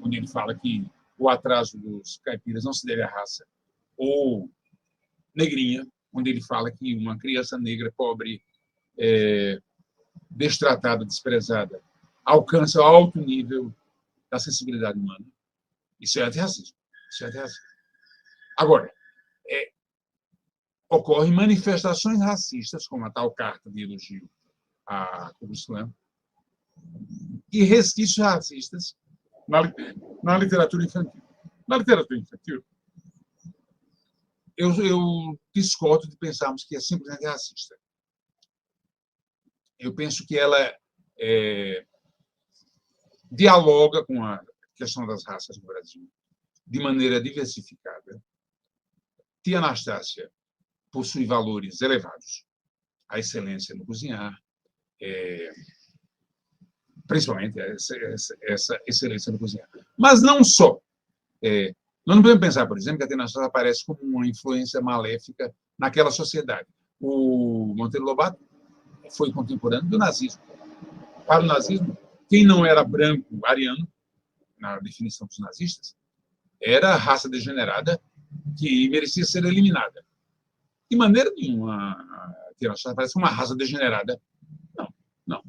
onde ele fala que o atraso dos caipiras não se deve à raça, ou Negrinha, onde ele fala que uma criança negra pobre, destratada, desprezada, alcança alto nível da sensibilidade humana. Isso é antirracismo. Isso é antirracismo. Agora, ocorrem manifestações racistas, como a tal carta de elogio a Ku Klux Klan, e resquícios racistas na literatura infantil. Na literatura infantil, eu discordo de pensarmos que é simplesmente racista. Eu penso que ela dialoga com a questão das raças no Brasil de maneira diversificada. Tia Anastácia possui valores elevados, a excelência no cozinhar, principalmente essa excelência no cozinhar. Mas não só. Nós não podemos pensar, por exemplo, que a Tia Anastácia aparece como uma influência maléfica naquela sociedade. O Monteiro Lobato foi contemporâneo do nazismo. Para o nazismo, quem não era branco, ariano, na definição dos nazistas, era raça degenerada que merecia ser eliminada. De maneira nenhuma, a Tia Anastácia parece uma raça degenerada. Não, não.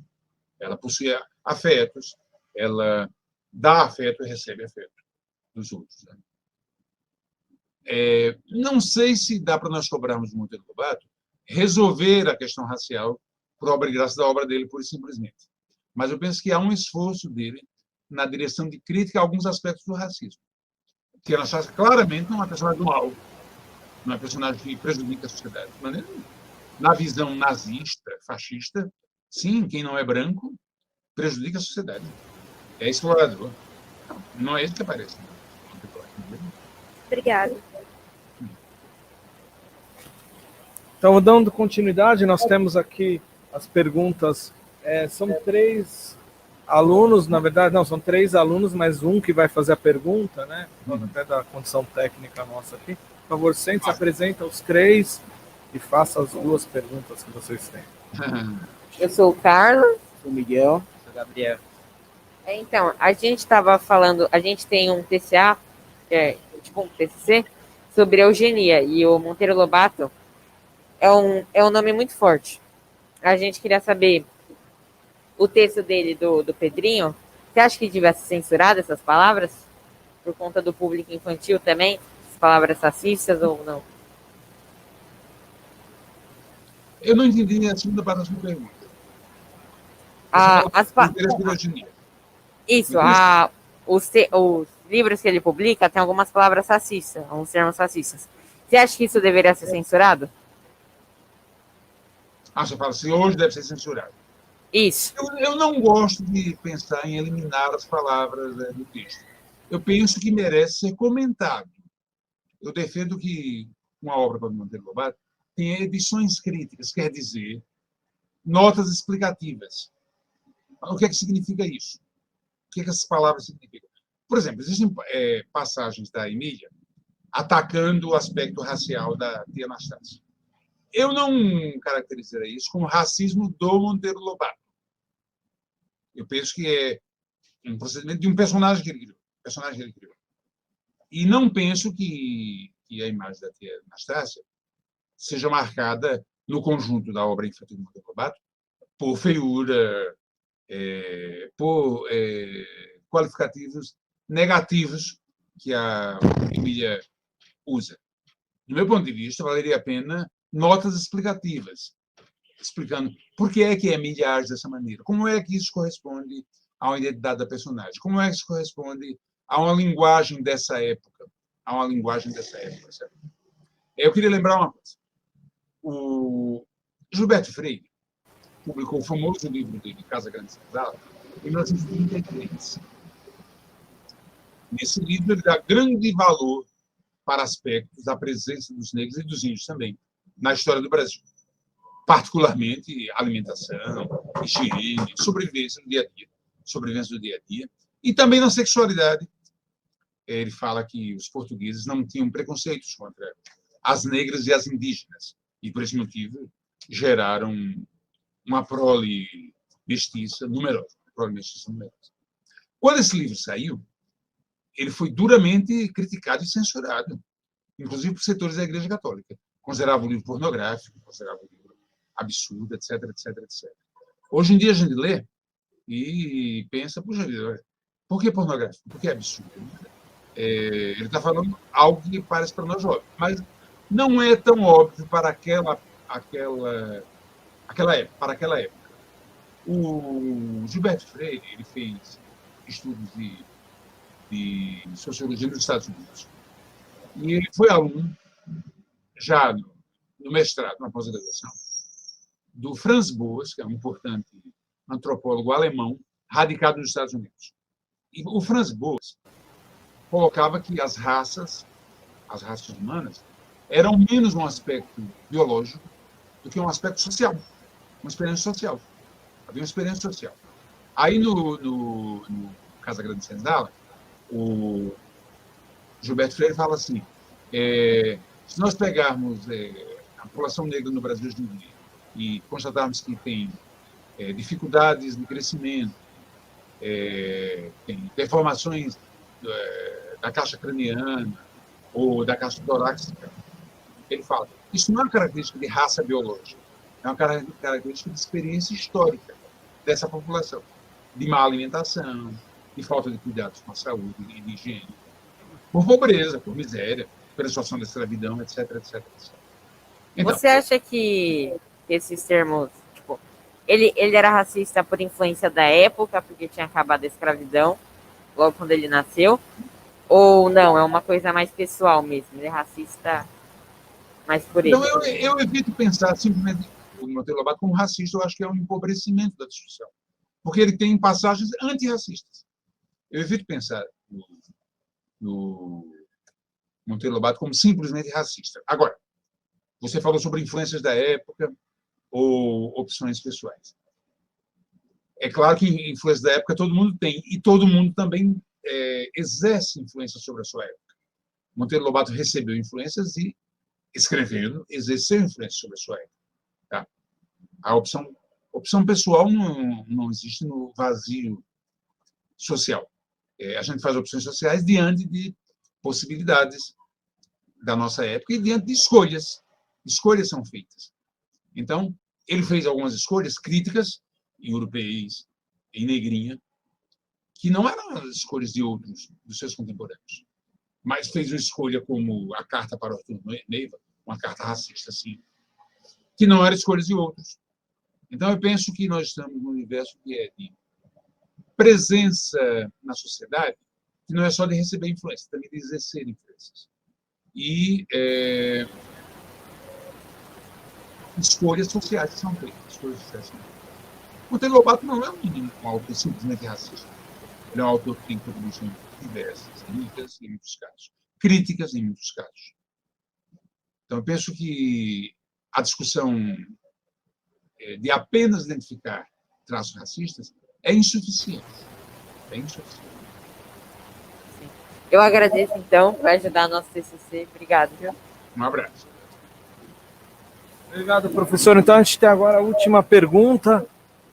Ela possui afetos, ela dá afeto e recebe afeto dos outros. Né? Não sei se dá para nós cobrarmos do Monteiro Lobato resolver a questão racial por obra e graça da obra dele, pura e simplesmente. Mas eu penso que há um esforço dele na direção de crítica a alguns aspectos do racismo. Tia Anastácia claramente não é uma personagem do mal, não é uma personagem que prejudica a sociedade. De maneira nenhuma. Na visão nazista, fascista, sim, quem não é branco prejudica a sociedade. É explorador. Não é isso que aparece. Obrigada. Então, dando continuidade, nós temos aqui as perguntas. São 3 alunos, na verdade, não, são 3 alunos, mas um que vai fazer a pergunta, né? Até da condição técnica nossa aqui. Por favor, sente-se, apresenta os 3 e faça as 2 perguntas que vocês têm. Eu sou o Carlos. Sou o Miguel. Sou o Gabriel. Então, a gente estava falando, a gente tem um TCA, tipo um TCC, sobre eugenia, e o Monteiro Lobato é um nome muito forte. A gente queria saber o texto dele, do Pedrinho. Você acha que devia ser censurado essas palavras? Por conta do público infantil também? As palavras racistas ou não? Eu não entendi a segunda parte da sua pergunta. Isso, os livros que ele publica tem algumas palavras racistas, alguns termos racistas. Você acha que isso deveria ser censurado? Você fala assim, hoje deve ser censurado. Isso. Eu não gosto de pensar em eliminar as palavras do texto. Eu penso que merece ser comentado. Eu defendo que uma obra para Monteiro Lobato tenha edições críticas, quer dizer, notas explicativas. O que é que significa isso? O que é que essas palavras significam? Por exemplo, existem passagens da Emília atacando o aspecto racial da Tia Anastácia. Eu não caracterizaria isso como racismo do Monteiro Lobato. Eu penso que é um procedimento de um personagem que ele criou. E não penso que a imagem da Tia Anastácia seja marcada no conjunto da obra infantil do Monteiro Lobato por feiura, por qualificativos negativos que a Emília usa. Do meu ponto de vista, valeria a pena notas explicativas, explicando por que é que a Emília age dessa maneira, como é que isso corresponde à identidade da personagem, como é que isso corresponde a uma linguagem dessa época, certo? Eu queria lembrar uma coisa. O Gilberto Freire publicou o famoso livro dele, Casa Grande Senzala, em 1933. Nesse livro, ele dá grande valor para aspectos da presença dos negros e dos índios também, na história do Brasil. particularmente alimentação, higiene, sobrevivência no dia a dia, sobrevivência do dia a dia, e também na sexualidade. Ele fala que os portugueses não tinham preconceitos contra as negras e as indígenas, e por esse motivo geraram uma prole mestiça numerosa. Quando esse livro saiu, ele foi duramente criticado e censurado, inclusive por setores da Igreja Católica. Considerava o livro pornográfico, considerava o livro absurdo, etc, etc, etc. Hoje em dia a gente lê e pensa, puxa vida, por que pornográfico? Por que absurdo? Ele está falando algo que parece para nós jovens, mas não é tão óbvio para aquela época. O Gilberto Freire, ele fez estudos de sociologia nos Estados Unidos. E ele foi aluno, já no mestrado, na pós-graduação, do Franz Boas, que é um importante antropólogo alemão, radicado nos Estados Unidos. E o Franz Boas colocava que as raças humanas, eram menos um aspecto biológico do que um aspecto social, uma experiência social. Havia uma experiência social. Aí, no Casa Grande Senzala, o Gilberto Freire fala assim, se nós pegarmos a população negra no Brasil hoje em dia e constatarmos que tem dificuldades de crescimento, tem deformações da caixa craniana ou da caixa torácica, ele fala, isso não é uma característica de raça biológica, é uma característica de experiência histórica dessa população, de má alimentação, de falta de cuidados com a saúde e de higiene, por pobreza, por miséria, pela situação da escravidão, etc, etc, etc. Então, você acha que esses termos, tipo, ele era racista por influência da época, porque tinha acabado a escravidão, logo quando ele nasceu, ou não, é uma coisa mais pessoal mesmo, ele é racista mais por ele? Então, eu evito pensar simplesmente o Monteiro Lobato como racista, eu acho que é um empobrecimento da discussão, porque ele tem passagens antirracistas. Eu evito pensar no Monteiro Lobato como simplesmente racista. Agora, você falou sobre influências da época ou opções pessoais. É claro que influência da época todo mundo tem, e todo mundo também exerce influência sobre a sua época. Monteiro Lobato recebeu influências e, escrevendo, exerceu influência sobre a sua época. Tá? A opção pessoal não existe no vazio social. A gente faz opções sociais diante de possibilidades da nossa época e diante de escolhas. Escolhas são feitas. Então, ele fez algumas escolhas críticas, em europeus, em negrinha, que não eram as escolhas de outros, dos seus contemporâneos. Mas fez uma escolha como a carta para Arthur Neiva, uma carta racista, assim, que não era escolha de outros. Então, eu penso que nós estamos num universo que é de presença na sociedade, que não é só de receber influência, também de exercer influências. E escolhas sociais que são feitas. Monteiro Lobato não é um autor simplesmente racista. Ele é um autor que tem contribuições diversas, ricas em muitos casos, críticas em muitos casos. Então, eu penso que a discussão de apenas identificar traços racistas é insuficiente. É insuficiente. Eu agradeço, então, por ajudar a nosso TCC. Obrigado, viu? Um abraço. Obrigado, professor. Então, a gente tem agora a última pergunta.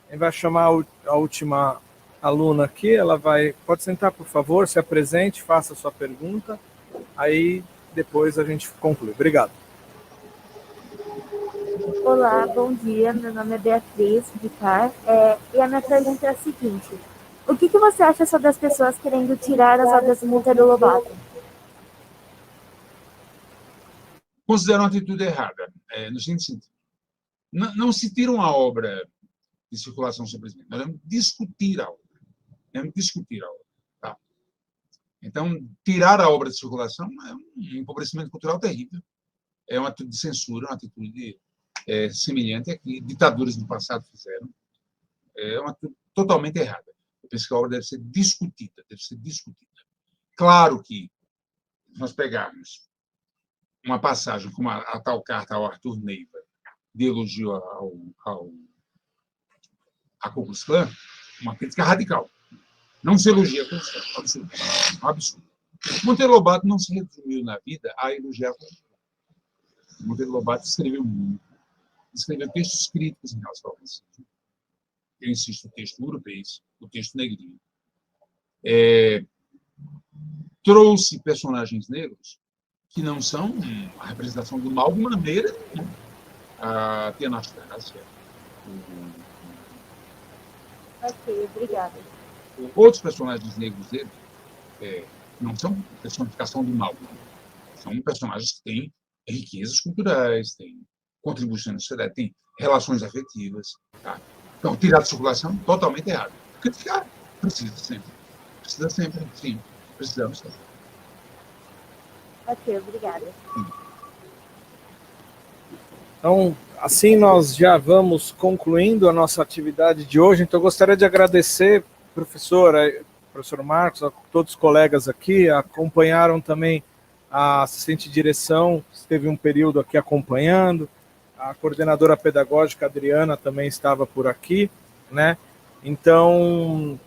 A gente vai chamar a última aluna aqui. Ela pode sentar, por favor, se apresente, faça a sua pergunta. Aí, depois a gente conclui. Obrigado. Olá, bom dia. Meu nome é Beatriz Vicar. E a minha pergunta é a seguinte. O que você acha sobre as pessoas querendo tirar as obras do Monteiro Lobato? Considero uma atitude errada, no seguinte sentido. Não se tira uma obra de circulação simplesmente. Nós vamos discutir a obra. Tá? Então, tirar a obra de circulação é um empobrecimento cultural terrível. É uma atitude de censura, uma atitude semelhante a que ditaduras do passado fizeram. É uma atitude totalmente errada. Eu penso que a obra deve ser discutida. Claro que, se nós pegarmos uma passagem como a tal carta ao Arthur Neiva, de elogio à Ku Klux Klan, uma crítica radical. Não se elogia a Ku Klux Klan, absurdo. Um absurdo. Monteiro Lobato não se resumiu na vida a elogiar a Ku Klux Klan. Monteiro Lobato escreveu muito, escreveu textos críticos em relação ao racismo. Eu insisto, o texto europeu, o texto negrinho. Trouxe personagens negros que não são a representação do mal de maneira nenhuma. A Tia Anastácia. Ok, obrigada. Outros personagens negros dele não são personificação do mal. São personagens que têm riquezas culturais, têm contribuição na sociedade, têm relações afetivas. Tá? Então, tirar de circulação, totalmente errado. Criticar, precisa sempre. Precisa sempre, sim. Precisamos sempre. Ok, obrigada. Então, assim nós já vamos concluindo a nossa atividade de hoje. Então, eu gostaria de agradecer, professor Marcos, a todos os colegas aqui, acompanharam também a assistente de direção, esteve um período aqui acompanhando, a coordenadora pedagógica, Adriana, também estava por aqui, né? Então,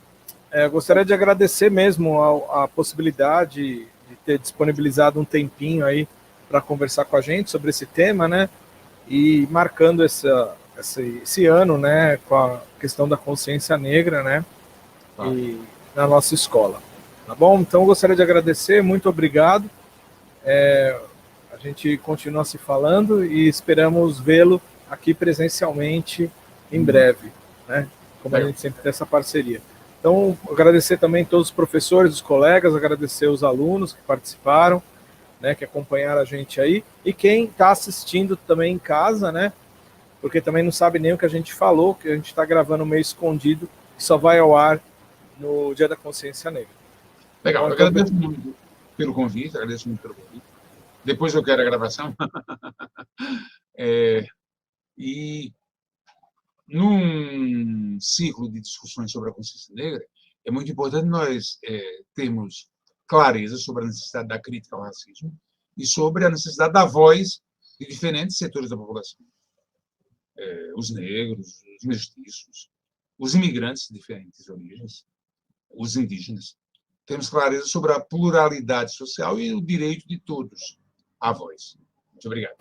gostaria de agradecer mesmo a possibilidade de ter disponibilizado um tempinho aí para conversar com a gente sobre esse tema, né? E marcando esse ano, né, com a questão da consciência negra, né, e na nossa escola. Tá bom? Então, eu gostaria de agradecer, muito obrigado. A gente continua se falando e esperamos vê-lo aqui presencialmente em breve, né, como a gente sempre tem essa parceria. Então, agradecer também todos os professores, os colegas, agradecer os alunos que participaram, né, que acompanharam a gente aí, e quem está assistindo também em casa, né, porque também não sabe nem o que a gente falou, que a gente está gravando meio escondido, que só vai ao ar no Dia da Consciência Negra. Legal, eu agradeço muito pelo convite, agradeço muito pelo convite. Depois eu quero a gravação. E num ciclo de discussões sobre a consciência negra, é muito importante nós termos clareza sobre a necessidade da crítica ao racismo e sobre a necessidade da voz de diferentes setores da população. Os negros, os mestiços, os imigrantes de diferentes origens, os indígenas. Temos clareza sobre a pluralidade social e o direito de todos à voz. Muito obrigado.